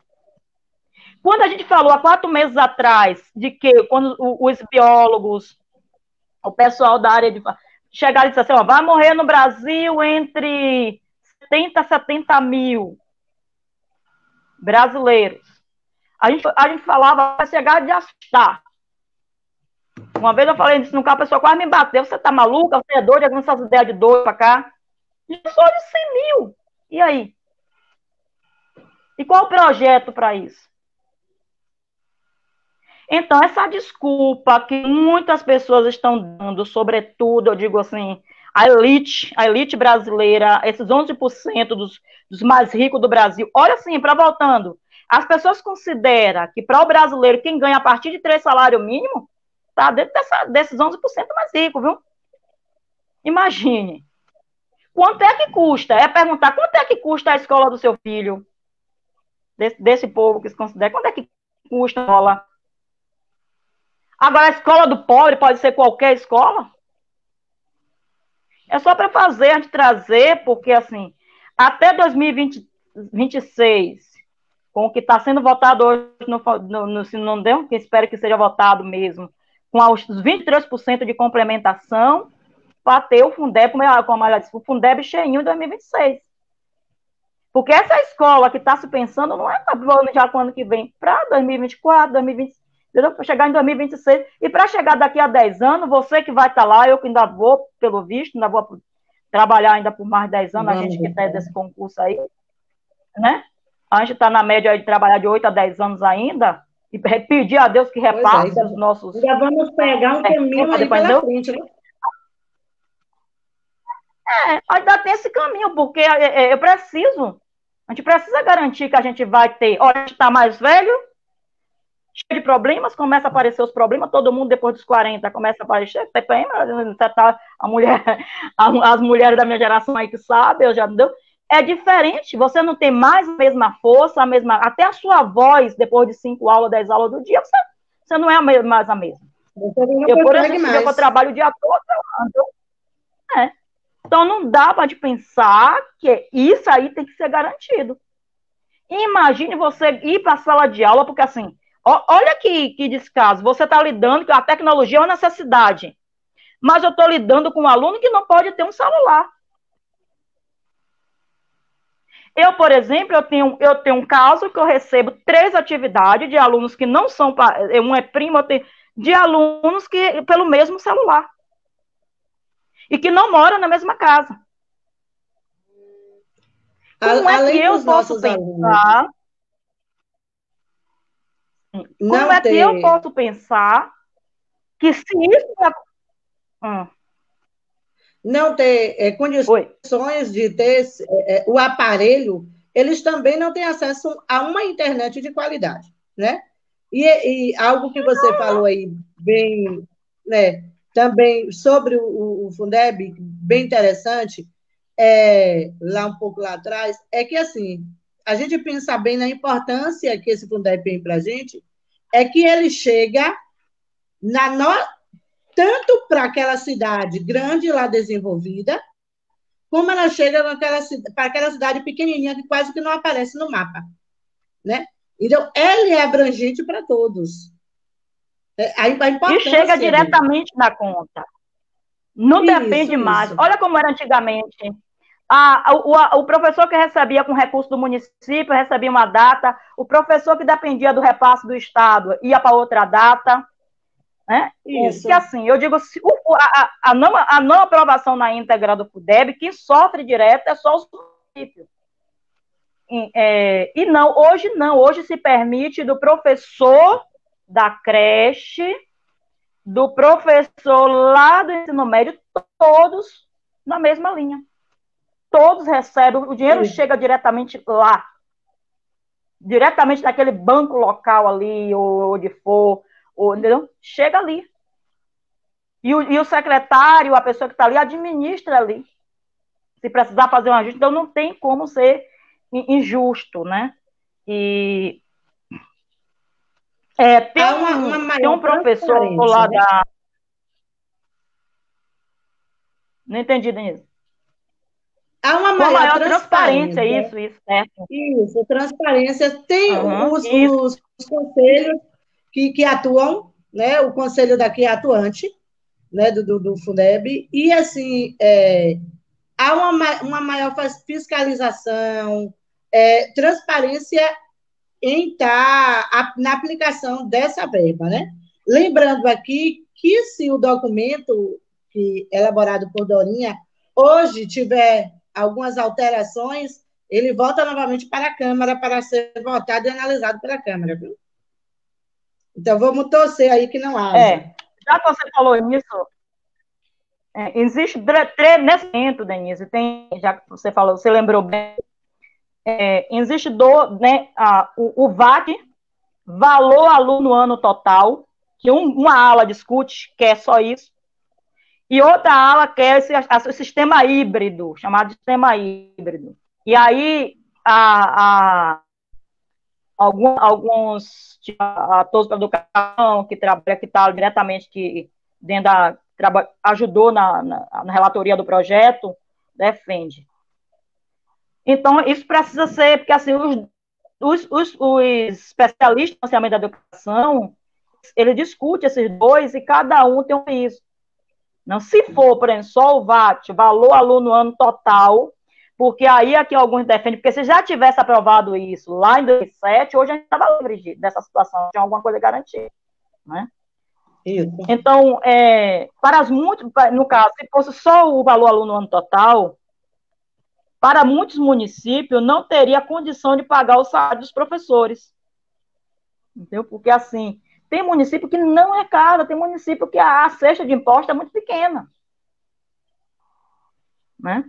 Quando a gente falou há 4 meses atrás de que quando os biólogos, o pessoal da área de chegaram e disseram assim, ó, vai morrer no Brasil entre 70 a 70 mil brasileiros. A gente falava, vai chegar de assustar. Uma vez eu falei disso no carro, a pessoa quase me bateu. Você tá maluca? Você é doida? Com essas ideias de doido pra cá? Já sou de 100 mil. E aí? E qual o projeto para isso? Então, essa desculpa que muitas pessoas estão dando, sobretudo, eu digo assim, a elite brasileira, esses 11% dos mais ricos do Brasil. Olha assim, para voltando, as pessoas consideram que para o brasileiro, quem ganha a partir de 3 salários mínimos, está dentro desses 11% mais ricos, viu? Imagine. Quanto é que custa? É perguntar quanto é que custa a escola do seu filho? Desse povo que se considera. Quanto é que custa a escola? Agora, a escola do pobre pode ser qualquer escola? É só para fazer, a gente trazer, porque, assim, até 2026, com o que está sendo votado hoje se não deu, que espero que seja votado mesmo, com os 23% de complementação, para ter o Fundeb, como ela disse, o Fundeb cheinho em 2026. Porque essa escola que está se pensando não é para já com o ano que vem, para 2024, 2025, para chegar em 2026. E para chegar daqui a 10 anos, você que vai estar lá, eu que ainda vou, pelo visto, ainda vou trabalhar ainda por mais 10 anos, a gente que está desse concurso aí, né? A gente está na média de trabalhar de 8 a 10 anos ainda, e pedir a Deus que repasse os nossos... Já vamos pegar um caminho aí pela frente, né? Ainda tem esse caminho, porque a gente precisa garantir que a gente vai ter, a gente está mais velho, cheio de problemas, começa a aparecer os problemas, todo mundo depois dos 40 começa a aparecer, a mulher, as mulheres da minha geração aí que sabem, eu já deu. É diferente, você não tem mais a mesma força, até a sua voz, depois de 5 aulas, 10 aulas do dia, você não é mais a mesma. Você não Eu, por consegue exemplo, se eu mais. trabalho o dia todo, então não dá para pensar que isso aí tem que ser garantido. Imagine você ir para a sala de aula, porque assim, olha que descaso, você está lidando com a tecnologia é uma necessidade, mas eu estou lidando com um aluno que não pode ter um celular. Eu, por exemplo, eu tenho um caso que eu recebo 3 atividades de alunos que não são, um é primo, de alunos que pelo mesmo celular. E que não moram na mesma casa. Como é que Além eu dos posso nossos alunos pensar? Como não é que eu ter, posso pensar que se isso. não ter Oi. condições de ter o aparelho, eles também não têm acesso a uma internet de qualidade, né? E algo que você falou aí bem, né, também sobre o Fundeb, bem interessante, lá um pouco lá atrás, é que assim, a gente pensa bem na importância que esse Fundeb tem para a gente, é que ele chega na no... tanto para aquela cidade grande lá desenvolvida, como ela chega para aquela cidade pequenininha que quase que não aparece no mapa, né? Então, ele é abrangente para todos. A E chega importância dele. diretamente na conta. Não Isso, depende mais. isso. Olha como era antigamente. O professor que recebia com recurso do município recebia uma data, o professor que dependia do repasse do Estado ia para outra data. Né? Isso. Que assim, eu digo, a não aprovação na íntegra do FUDEB, quem sofre direto é só os municípios. E não, hoje se permite do professor da creche, do professor lá do ensino médio, todos na mesma linha. Todos recebem, o dinheiro chega diretamente lá, diretamente daquele banco local ali, ou onde for, entendeu? Chega ali. E o secretário, a pessoa que está ali, administra ali. Se precisar fazer um ajuste, então não tem como ser injusto, né? E tem um professor lá né? da. Não entendi, Denise. Há uma Com a maior maior transparência, transparência. isso, certo. Isso, transparência. Tem Isso. os conselhos que atuam, né? O conselho daqui é atuante, né? Do Fundeb. E, assim, há uma maior fiscalização, transparência em na aplicação dessa verba, né? Lembrando aqui que se o documento que elaborado por Dorinha hoje tiver algumas alterações, ele volta novamente para a Câmara para ser votado e analisado pela Câmara, viu? Então vamos torcer aí que não haja. Já que você falou nisso, existe nesse momento, Denise, já que você falou, você lembrou bem, existe o VAC, valor aluno ano total, que uma ala discute, que é só isso, e outra ala quer esse sistema híbrido, chamado de sistema híbrido. E aí, alguns atores da educação que trabalham, que está diretamente ajudou na relatoria do projeto, defende. Então, isso precisa ser, porque assim, os especialistas em financiamento da educação, ele discute esses dois e cada um tem isso. Não, se for, por exemplo, só o VAT, valor aluno ano total, porque aí aqui alguns defendem, porque se já tivesse aprovado isso lá em 2007, hoje a gente estava livre dessa situação, tinha alguma coisa garantida, né? Isso. Então, no caso, se fosse só o valor aluno ano total, para muitos municípios não teria condição de pagar o salário dos professores. Entendeu? Porque, assim, tem município que não é caro, tem município que a cesta de imposto é muito pequena. Né?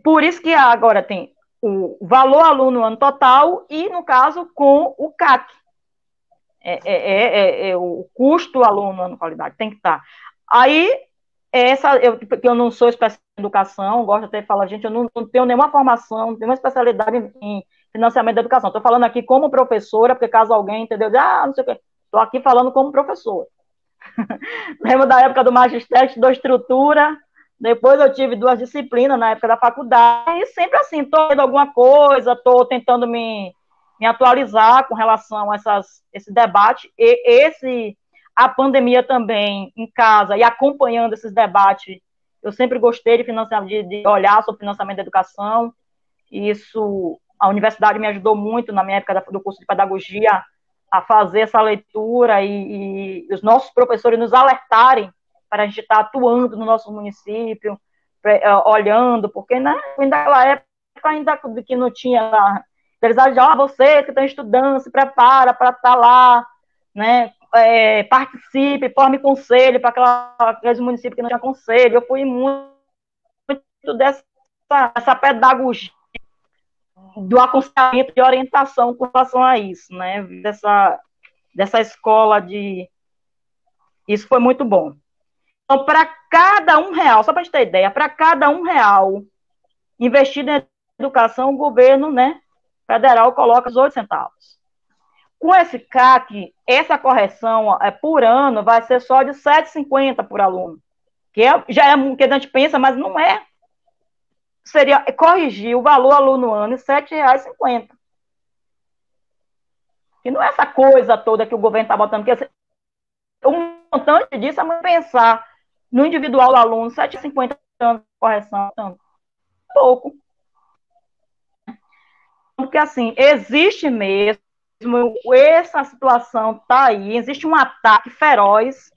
Por isso que agora tem o valor aluno ano total e, no caso, com o CAC. O custo do aluno na qualidade tem que estar. Aí, porque eu não sou especialista em educação, gosto até de falar, gente, eu não tenho nenhuma formação, não tenho nenhuma especialidade em financiamento da educação. Estou falando aqui como professora, porque caso alguém, entendeu, não sei o quê. Estou aqui falando como professora. Lembro da época do magistério, estudou estrutura, depois eu tive 2 disciplinas na época da faculdade, e sempre assim, estou lendo alguma coisa, estou tentando me atualizar com relação a esse debate, a pandemia também em casa, e acompanhando esses debates, eu sempre gostei de olhar sobre financiamento da educação, e isso, a universidade me ajudou muito na minha época do curso de pedagogia, a fazer essa leitura e os nossos professores nos alertarem para a gente estar atuando no nosso município, olhando, porque naquela época ainda que não tinha, eles diziam, vocês que estão estudando, se prepara para estar lá, né, participe, forme conselho para aqueles municípios que não tinham conselho. Eu fui muito dessa pedagogia do aconselhamento de orientação com relação a isso, né? Dessa escola Isso foi muito bom. Então, para cada R$1, só para a gente ter ideia, para cada R$1 investido em educação, o governo, né, federal coloca os 8 centavos. Com esse CAC, essa correção por ano vai ser só de R$7,50 por aluno, que já é o que a gente pensa, mas não é. Seria corrigir o valor aluno ano em R$7,50. Que não é essa coisa toda que o governo está botando, porque o montante disso é muito pensar no individual do aluno, 7,50 anos de correção, tanto. Pouco. Porque, assim, existe mesmo, essa situação está aí, existe um ataque feroz,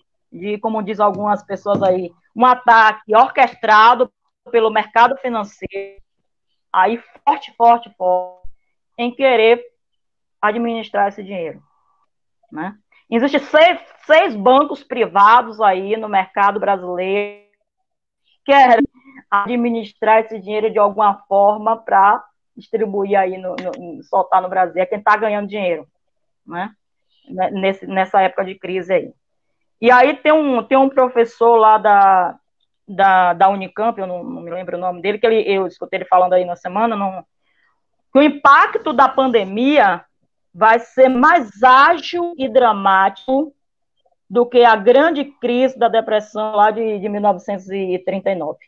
como diz algumas pessoas aí, um ataque orquestrado pelo mercado financeiro, aí forte, em querer administrar esse dinheiro, né? Existem 6 bancos privados aí no mercado brasileiro que querem administrar esse dinheiro de alguma forma para distribuir aí, soltar no Brasil. É quem está ganhando dinheiro, né? Nessa época de crise aí. E aí tem um professor lá da Unicamp, eu não me lembro o nome dele, que eu escutei ele falando aí na semana, que o impacto da pandemia vai ser mais ágil e dramático do que a grande crise da depressão lá de 1939.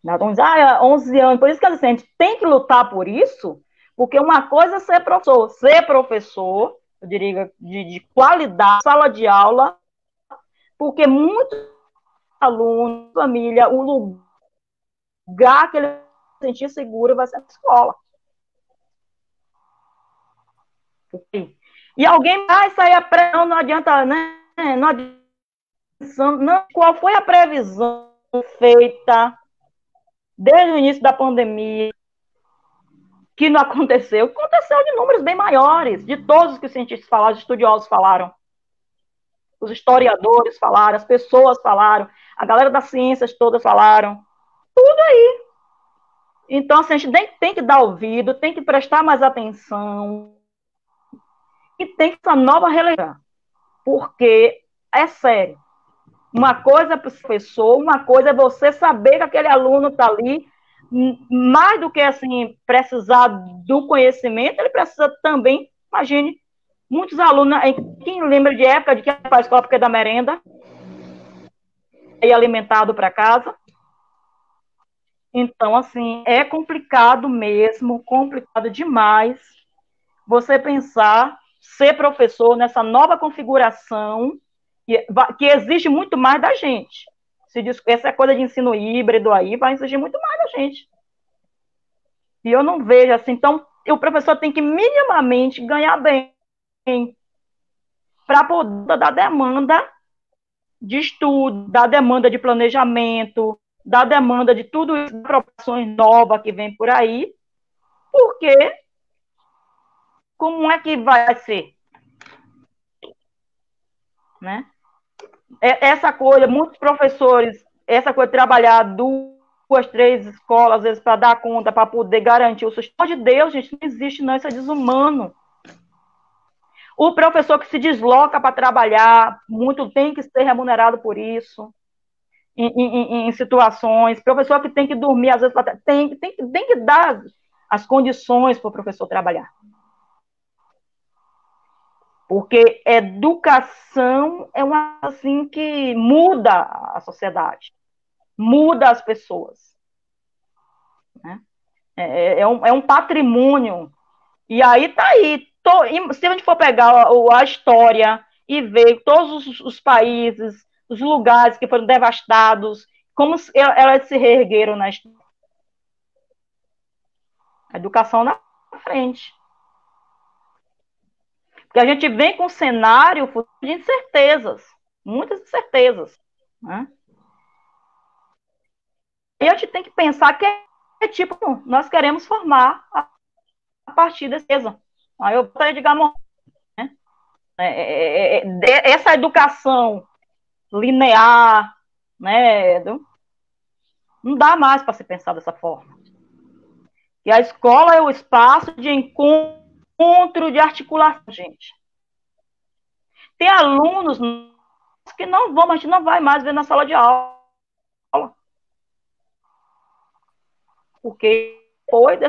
Então, 11 anos. Por isso que a gente tem que lutar por isso, porque uma coisa é ser professor, eu diria, de qualidade, sala de aula, porque muitos alunos, família, o lugar que ele se sentir seguro vai ser na escola. E alguém vai sair a previsão, não adianta, né? Não adianta, não, qual foi a previsão feita desde o início da pandemia que não aconteceu? Aconteceu de números bem maiores, de todos os que os cientistas falaram, os estudiosos falaram, os historiadores falaram, as pessoas falaram, a galera das ciências todas falaram, tudo aí. Então, assim, a gente tem que dar ouvido, tem que prestar mais atenção, e tem que essa nova relevância, porque é sério. Uma coisa é para o professor, uma coisa é você saber que aquele aluno está ali, mais do que assim precisar do conhecimento, ele precisa também, imagine, muitos alunos, quem lembra de época de que ia para a escola porque é da merenda, e alimentado para casa. Então, assim, é complicado mesmo, complicado demais você pensar ser professor nessa nova configuração que exige muito mais da gente. Essa coisa de ensino híbrido aí vai exigir muito mais da gente. E eu não vejo assim. Então, o professor tem que minimamente ganhar bem para poder dar demanda de estudo, da demanda de planejamento, da demanda de tudo isso, proporções novas que vem por aí, porque como é que vai ser? Né? Essa coisa, muitos professores, essa coisa de trabalhar 2, 3 escolas, às vezes, para dar conta, para poder garantir o sustento de Deus, gente, não existe, não, isso é desumano. O professor que se desloca para trabalhar, muito tem que ser remunerado por isso, em situações. Professor que tem que dormir, às vezes, tem que dar as condições para o professor trabalhar. Porque educação é uma assim que muda a sociedade, muda as pessoas. Né? É um patrimônio. E aí tá aí. Se a gente for pegar a história e ver todos os países, os lugares que foram devastados, como elas se reergueram na história. A educação na frente. Porque a gente vem com um cenário de incertezas, muitas incertezas. Né? E a gente tem que pensar que tipo nós queremos formar a partir desse peso. Aí eu gostaria de Gamon, né? Essa educação linear, né? Não dá mais para se pensar dessa forma. E a escola é o espaço de encontro, de articulação, gente. Tem alunos que não vão, a gente não vai mais ver na sala de aula. Porque depois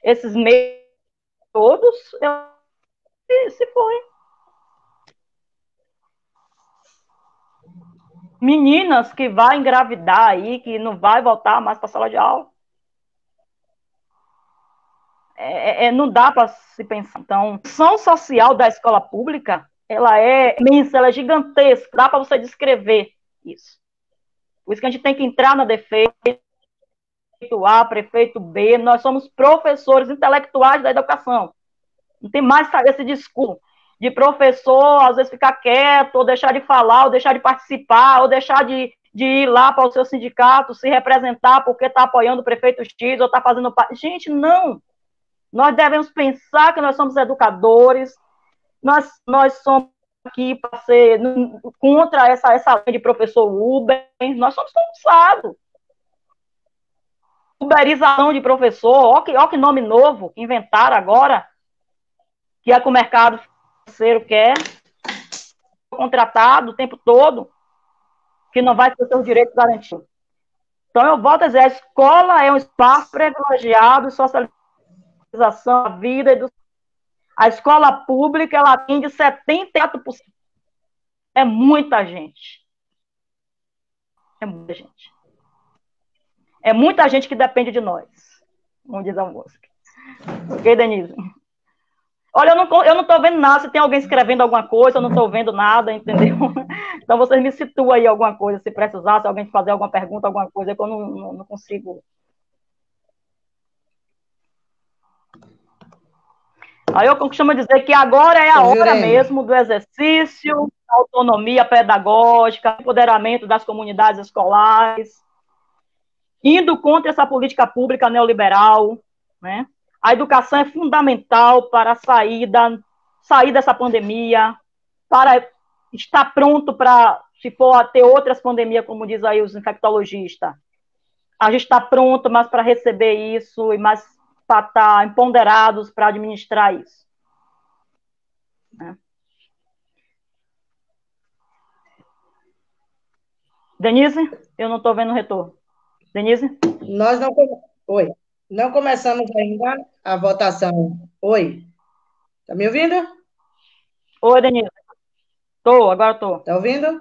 esses meses todos, se foi. Meninas que vai engravidar aí, que não vai voltar mais para a sala de aula. Não dá para se pensar. Então, a ação social da escola pública, ela é imensa, ela é gigantesca. Dá para você descrever isso. Por isso que a gente tem que entrar na defesa. Prefeito A, prefeito B, nós somos professores intelectuais da educação. Não tem mais esse discurso de professor, às vezes, ficar quieto, ou deixar de falar, ou deixar de participar, ou deixar de ir lá para o seu sindicato, se representar porque está apoiando o prefeito X, ou está fazendo parte. Gente, não. Nós devemos pensar que nós somos educadores, nós somos aqui para ser contra essa linha de professor Uber, nós somos cansados. Uberização de professor, ó que nome novo que inventaram agora, que é que o mercado financeiro quer, contratado o tempo todo, que não vai ter seus direitos garantidos. Então, eu volto a dizer, a escola é um espaço privilegiado de socialização da vida. A escola pública, ela atende 74%. É muita gente. É muita gente. É muita gente que depende de nós, como diz a música. Ok, Denise? Olha, eu não tô vendo nada, se tem alguém escrevendo alguma coisa, eu não tô vendo nada, entendeu? Então, vocês me situam aí alguma coisa, se precisar, se alguém fazer alguma pergunta, alguma coisa, que eu não consigo. Aí eu costumo dizer que agora é a hora mesmo do exercício, da autonomia pedagógica, empoderamento das comunidades escolares, indo contra essa política pública neoliberal, né? A educação é fundamental para sair dessa pandemia, para estar pronto para, se for ter outras pandemias, como diz aí os infectologistas, a gente está pronto mais para receber isso e mais para estar empoderados para administrar isso. Né? Denise, eu não estou vendo o retorno. Denise? Nós não... Oi. Não começamos ainda a votação. Oi. Está me ouvindo? Oi, Denise. Agora estou. Está ouvindo?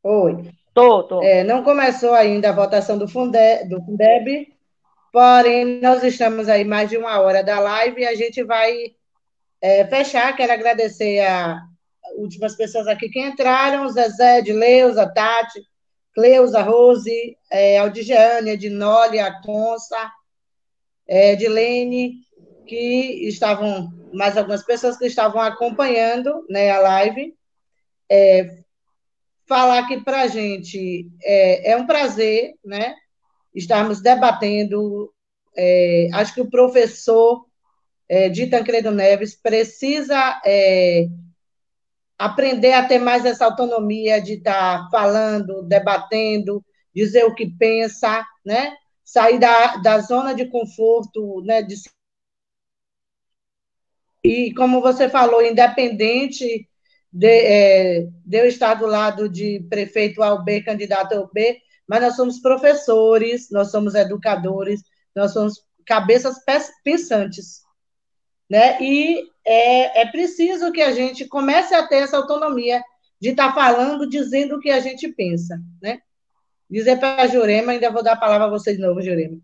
Oi. Estou. Não começou ainda a votação do Fundeb, porém, nós estamos aí mais de uma hora da live e a gente vai fechar. Quero agradecer as últimas pessoas aqui que entraram, Zezé, Edileuza, Tati, Cleusa, Rose, Aldigiane, Edinole, Aconça, Edilene, que estavam, mais algumas pessoas que estavam acompanhando, né, a live. Falar aqui para a gente é um prazer, né, estarmos debatendo. Acho que o professor de Tancredo Neves precisa aprender a ter mais essa autonomia de estar falando, debatendo, dizer o que pensa, né? Sair da zona de conforto, né? De E como você falou, independente de eu estar do lado de prefeito A ou B, candidato A ou B, mas nós somos professores, nós somos educadores, nós somos cabeças pensantes, né? E é preciso que a gente comece a ter essa autonomia de estar falando, dizendo o que a gente pensa, né? Dizer para a Jurema, ainda vou dar a palavra a você de novo, Jurema.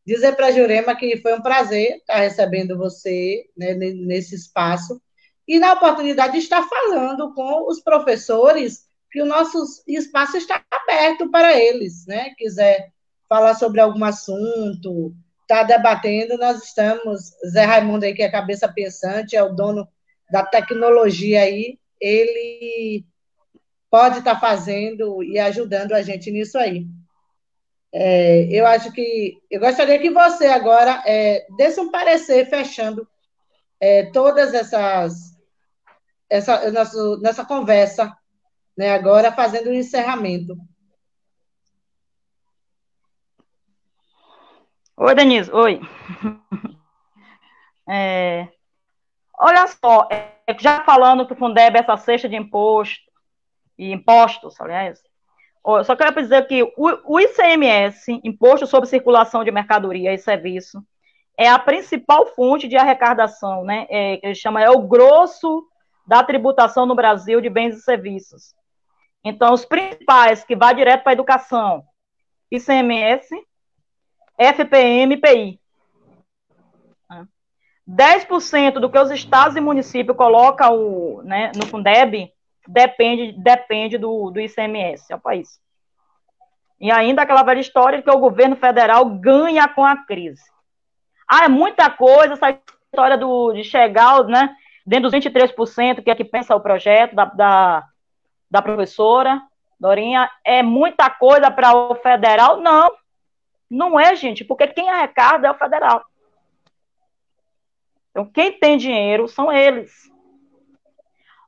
Dizer para a Jurema que foi um prazer estar recebendo você, né, nesse espaço e na oportunidade de estar falando com os professores, que o nosso espaço está aberto para eles, né? Quiser falar sobre algum assunto, estar debatendo, nós estamos. Zé Raimundo aí, que é cabeça pensante, é o dono da tecnologia aí, ele pode estar fazendo e ajudando a gente nisso aí. Eu acho que eu gostaria que você agora desse um parecer fechando todas nessa conversa, né, agora fazendo o encerramento. Oi, Denise. Oi. Olha só, já falando que o Fundeb é essa cesta de impostos, aliás, eu só quero dizer que o ICMS, Imposto sobre Circulação de Mercadoria e Serviço, é a principal fonte de arrecadação, né? Que ele chama, é o grosso da tributação no Brasil de bens e serviços. Então, os principais que vai direto para a educação, ICMS, FPM, PI. 10% do que os estados e municípios colocam no Fundeb depende do ICMS, é o país. E ainda aquela velha história de que o governo federal ganha com a crise. É muita coisa, essa história de chegar, né, dentro dos 23%, que é que pensa o projeto da professora Dorinha, é muita coisa para o federal? Não, não é, gente, porque quem arrecada é o federal. Então, quem tem dinheiro são eles.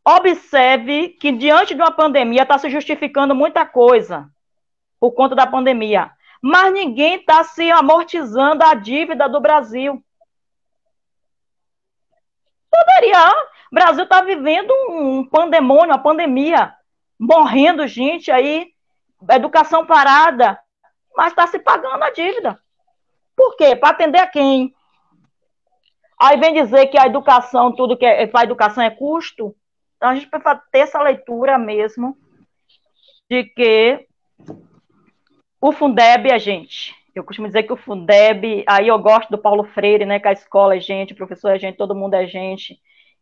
Observe que, diante de uma pandemia, está se justificando muita coisa por conta da pandemia. Mas ninguém está se amortizando a dívida do Brasil. Poderia. O Brasil está vivendo um pandemônio, uma pandemia. Morrendo gente aí, educação parada, mas está se pagando a dívida. Por quê? Para atender a quem? Aí vem dizer que a educação, tudo que é para a educação é custo. Então a gente precisa ter essa leitura mesmo de que o Fundeb é gente. Eu costumo dizer que o Fundeb, aí eu gosto do Paulo Freire, né, que a escola é gente, o professor é gente, todo mundo é gente.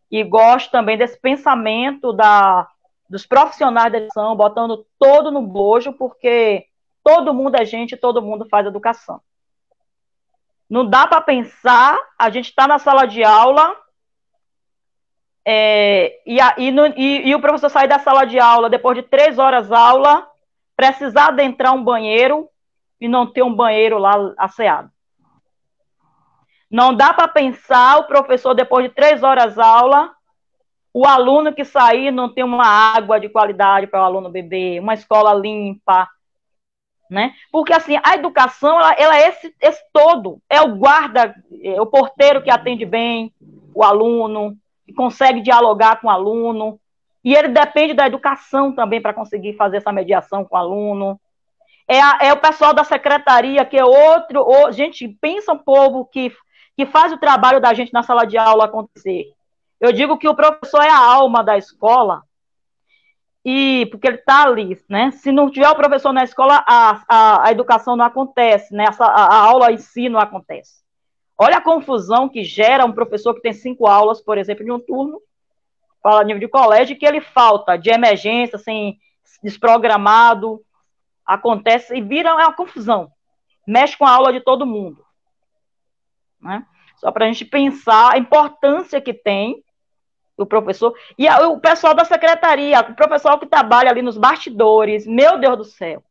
E gosto também desse pensamento dos profissionais da educação, botando todo no bojo, porque todo mundo é gente, todo mundo faz educação. Não dá para pensar, a gente está na sala de aula e o professor sair da sala de aula depois de 3 horas aula, precisar adentrar um banheiro e não ter um banheiro lá asseado. Não dá para pensar o professor depois de 3 horas aula, o aluno que sair não ter uma água de qualidade para o aluno beber, uma escola limpa, né? Porque assim, a educação ela é esse todo, é o guarda, é o porteiro que atende bem o aluno, que consegue dialogar com o aluno, e ele depende da educação também para conseguir fazer essa mediação com o aluno. É o pessoal da secretaria, que é outro. Gente, pensa um povo que faz o trabalho da gente na sala de aula acontecer. Eu digo que o professor é a alma da escola, porque ele está ali, né? Se não tiver o professor na escola, a educação não acontece, né? A aula em si não acontece. Olha a confusão que gera um professor que tem 5 aulas, por exemplo, de um turno, fala nível de colégio, que ele falta de emergência, assim, desprogramado, acontece e vira uma confusão. Mexe com a aula de todo mundo. Né? Só para a gente pensar a importância que tem o professor. E o pessoal da secretaria, o professor que trabalha ali nos bastidores, meu Deus do céu.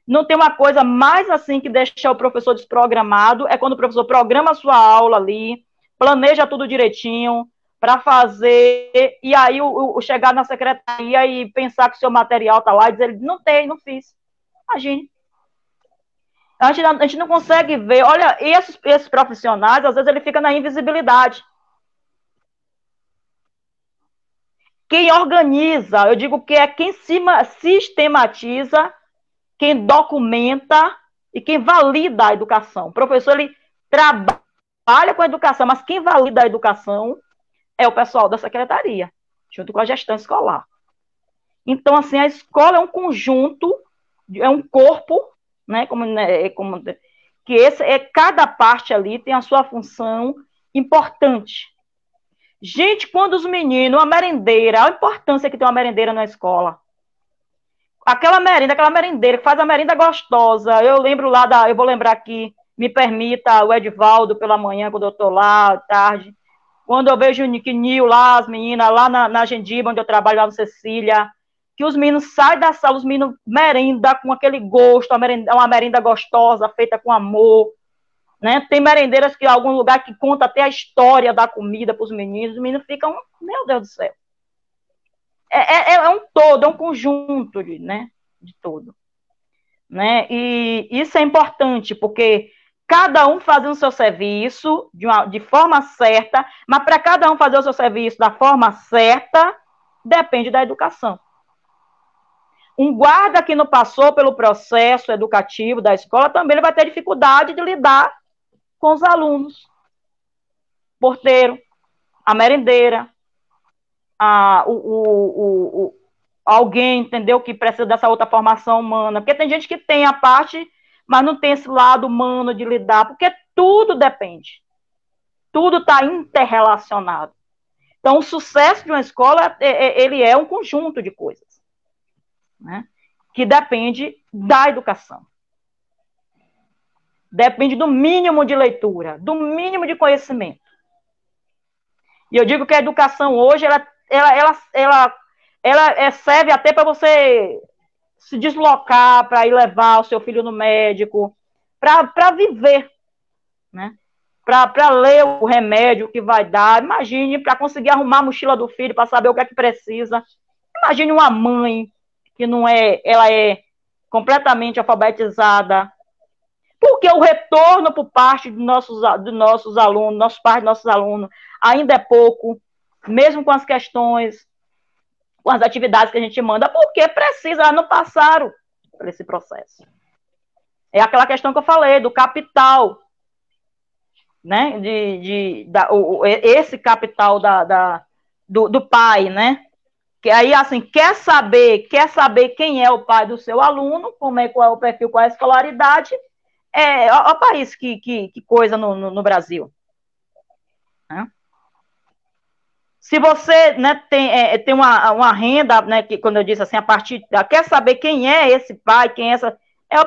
Não tem uma coisa mais assim que deixa o professor desprogramado, é quando o professor programa a sua aula ali, planeja tudo direitinho para fazer, e aí o chegar na secretaria e pensar que o seu material está lá e dizer, não tem, não fiz. Imagine. A gente não consegue ver. Olha, esses profissionais, às vezes, ele fica na invisibilidade. quem organiza, eu digo que é quem sistematiza, quem documenta e quem valida a educação. O professor, ele trabalha com a educação, mas quem valida a educação é o pessoal da secretaria, junto com a gestão escolar. Então, assim, a escola é um conjunto, é um corpo, né, que cada parte ali tem a sua função importante. Gente, quando os meninos, a merendeira, a importância que tem uma merendeira na escola. Aquela merendeira que faz a merenda gostosa. Eu lembro eu vou lembrar aqui, me permita, o Edivaldo pela manhã, quando eu estou lá, tarde. Quando eu vejo o Nick Nil lá, as meninas, lá na Gendiba, onde eu trabalho, lá no Cecília, que os meninos saem da sala, os meninos merenda com aquele gosto, uma merenda gostosa, feita com amor. Né? Tem merendeiras que em algum lugar que conta até a história da comida para os meninos ficam, meu Deus do céu. É um todo, é um conjunto de tudo. Né? E isso é importante, porque cada um fazendo o seu serviço de forma certa, mas para cada um fazer o seu serviço da forma certa, depende da educação. Um guarda que não passou pelo processo educativo da escola também ele vai ter dificuldade de lidar com os alunos. Porteiro, a merendeira, alguém, entendeu, que precisa dessa outra formação humana. Porque tem gente que tem a parte, mas não tem esse lado humano de lidar, porque tudo depende. Tudo está interrelacionado. Então, o sucesso de uma escola, ele é um conjunto de coisas, né? Que depende da educação. Depende do mínimo de leitura, do mínimo de conhecimento. E eu digo que a educação hoje, ela serve até para você se deslocar, para ir levar o seu filho no médico, para viver, né? Para ler o remédio que vai dar. Imagine, para conseguir arrumar a mochila do filho, para saber o que é que precisa. Imagine uma mãe que não é, ela é completamente alfabetizada. Porque o retorno por parte dos nossos alunos, nossos alunos, ainda é pouco, mesmo com as questões, com as atividades que a gente manda, porque precisa, elas não passaram por esse processo. É aquela questão que eu falei, do capital, né? Esse capital do pai, né? Que aí, assim, quer saber quem é o pai do seu aluno, qual é o perfil, qual é a escolaridade. Olha o país que coisa no Brasil. Né? Se você, né, tem uma renda, né, que quando eu disse assim, a partir, quer saber quem é esse pai, quem é essa,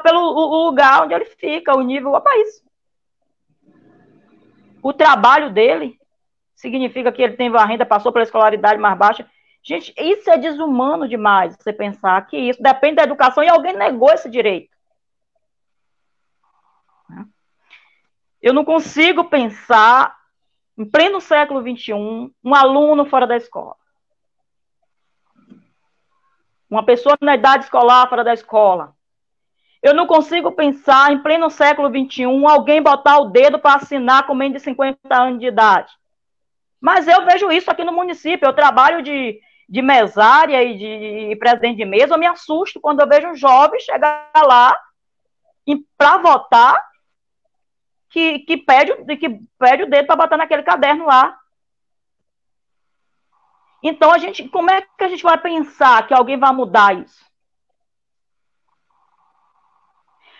pelo lugar onde ele fica, o nível, o país. O trabalho dele significa que ele tem uma renda, passou pela escolaridade mais baixa. Gente, isso é desumano demais, você pensar que isso depende da educação e alguém negou esse direito. Eu não consigo pensar, em pleno século XXI, um aluno fora da escola. Uma pessoa na idade escolar fora da escola. Eu não consigo pensar, em pleno século XXI, alguém botar o dedo para assinar com menos de 50 anos de idade. Mas eu vejo isso aqui no município. Eu trabalho de mesária e de presidente de mesa. Eu me assusto quando eu vejo um jovem chegar lá para votar que pede o dedo para botar naquele caderno lá. Então, como é que a gente vai pensar que alguém vai mudar isso?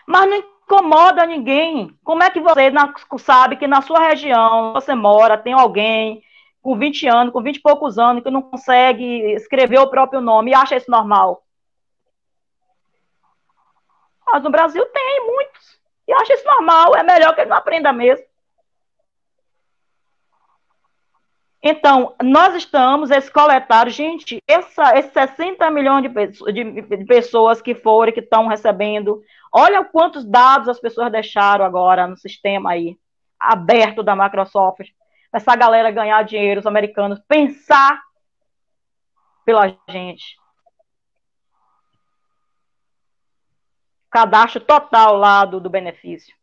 Mas não incomoda ninguém. Como é que você sabe que na sua região, você mora, tem alguém com 20 anos, com 20 e poucos anos, que não consegue escrever o próprio nome e acha isso normal? Mas no Brasil tem muitos. E acha isso normal, é melhor que ele não aprenda mesmo. Então, nós estamos, esse coletário, gente, esses 60 milhões de pessoas que estão recebendo, olha quantos dados as pessoas deixaram agora no sistema aí, aberto da Microsoft, essa galera ganhar dinheiro, os americanos, pensar pela gente. Cadastro total lá do benefício.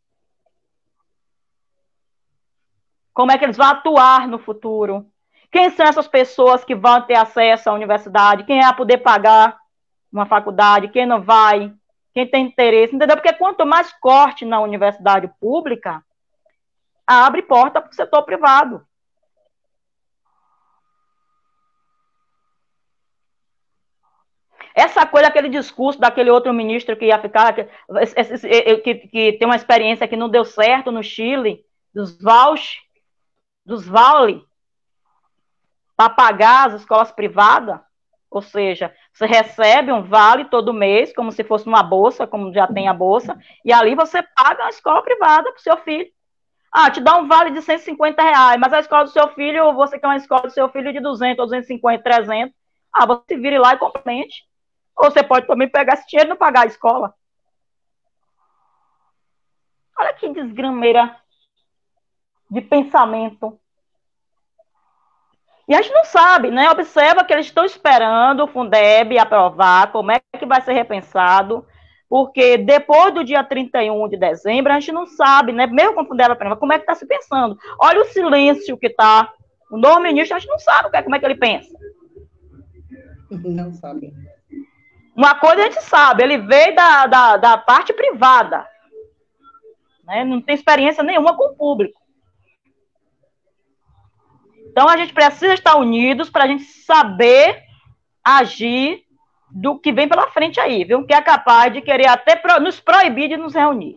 Como é que eles vão atuar no futuro? Quem são essas pessoas que vão ter acesso à universidade? Quem vai poder pagar uma faculdade? Quem não vai? Quem tem interesse? Entendeu? Porque quanto mais corte na universidade pública, abre porta para o setor privado. Essa coisa, aquele discurso daquele outro ministro que ia ficar, que tem uma experiência que não deu certo no Chile, dos vale, para pagar as escolas privadas, ou seja, você recebe um vale todo mês, como se fosse uma bolsa, como já tem a bolsa, e ali você paga a escola privada para o seu filho. Ah, te dá um vale de R$ 150, mas a escola do seu filho, você quer uma escola do seu filho de 200, 250, 300, você vire lá e complemente. Ou você pode também pegar esse dinheiro e não pagar a escola. Olha que desgrameira de pensamento. E a gente não sabe, né? Observa que eles estão esperando o Fundeb aprovar como é que vai ser repensado, porque depois do dia 31 de dezembro, a gente não sabe, né? Mesmo com o Fundeb aprovar, como é que está se pensando. Olha o silêncio que está. O novo ministro, a gente não sabe como é que ele pensa. Não sabe. Uma coisa a gente sabe, ele veio da parte privada, né? Não tem experiência nenhuma com o público. Então, a gente precisa estar unidos para a gente saber agir do que vem pela frente aí, viu? Que é capaz de querer até nos proibir de nos reunir.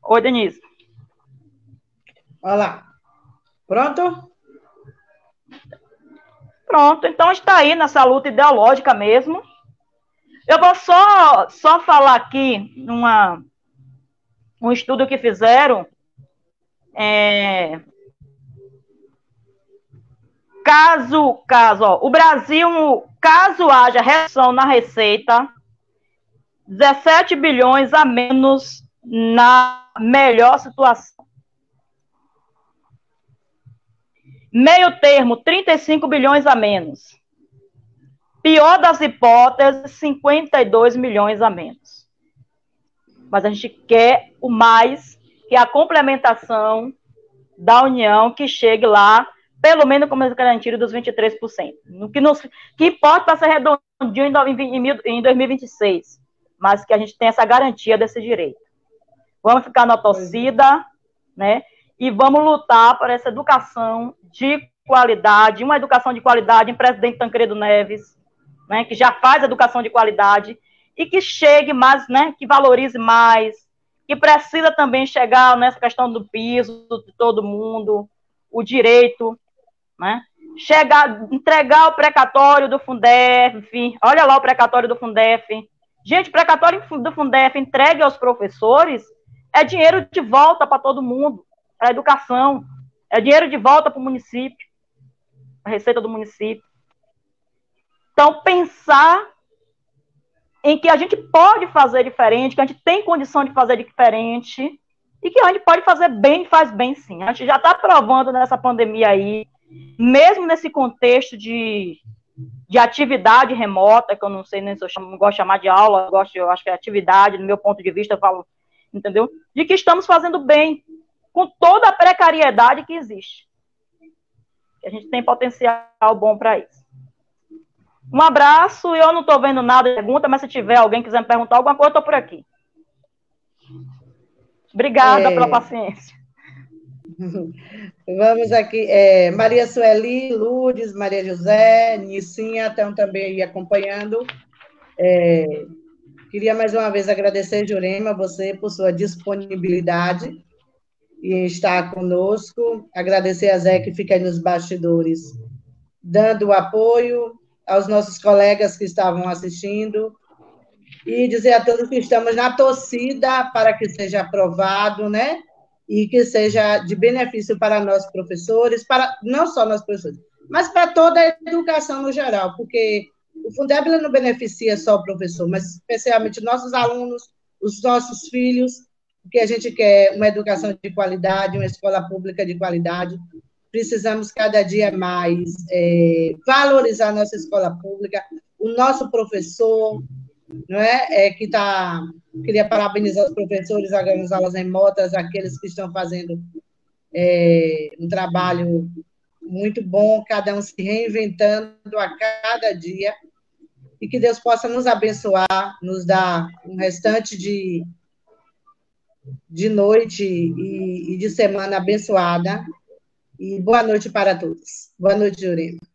Oi, Denise. Olá. Pronto? Pronto, então está aí nessa luta ideológica mesmo. Eu vou só falar aqui um estudo que fizeram. O Brasil, caso haja redução na receita, 17 bilhões a menos na melhor situação. Meio termo, 35 bilhões a menos. Pior das hipóteses, 52 milhões a menos. Mas a gente quer o mais, que é a complementação da União, que chegue lá, pelo menos como garantido dos 23%. Que pode para ser redondinho em 2026, mas que a gente tem essa garantia desse direito. Vamos ficar na torcida, né? E vamos lutar por essa educação de qualidade, uma educação de qualidade em Presidente Tancredo Neves, né, que já faz educação de qualidade, e que chegue mais, né, que valorize mais, que precisa também chegar nessa questão do piso de todo mundo, o direito, né, entregar o precatório do Fundef, olha lá o precatório do Fundef. Gente, precatório do Fundef entregue aos professores é dinheiro de volta para todo mundo, para a educação, é dinheiro de volta para o município, a receita do município. Então, pensar em que a gente pode fazer diferente, que a gente tem condição de fazer diferente, e que a gente pode fazer bem, faz bem sim. A gente já está provando nessa pandemia aí, mesmo nesse contexto de atividade remota, que eu não sei nem se eu gosto de chamar de aula, eu acho que é atividade, do meu ponto de vista, eu falo, entendeu? De que estamos fazendo bem, com toda a precariedade que existe. A gente tem potencial bom para isso. Um abraço, eu não estou vendo nada de pergunta, mas se tiver alguém quiser me perguntar alguma coisa, eu estou por aqui. Obrigada pela paciência. Vamos aqui, Maria Sueli, Lourdes, Maria José, Nicinha, estão também aí acompanhando. Queria mais uma vez agradecer, Jurema, você por sua disponibilidade em estar conosco. Agradecer a Zé, que fica aí nos bastidores, dando apoio aos nossos colegas que estavam assistindo, e dizer a todos que estamos na torcida para que seja aprovado, né? E que seja de benefício para nós professores, para não só nós professores, mas para toda a educação no geral, porque o Fundeb não beneficia só o professor, mas especialmente nossos alunos, os nossos filhos, porque a gente quer uma educação de qualidade, uma escola pública de qualidade. Precisamos cada dia mais valorizar a nossa escola pública, o nosso professor, não é? Queria parabenizar os professores, organizar aulas remotas, aqueles que estão fazendo um trabalho muito bom, cada um se reinventando a cada dia, e que Deus possa nos abençoar, nos dar um restante de noite e de semana abençoada, e boa noite para todos. Boa noite, Jurema.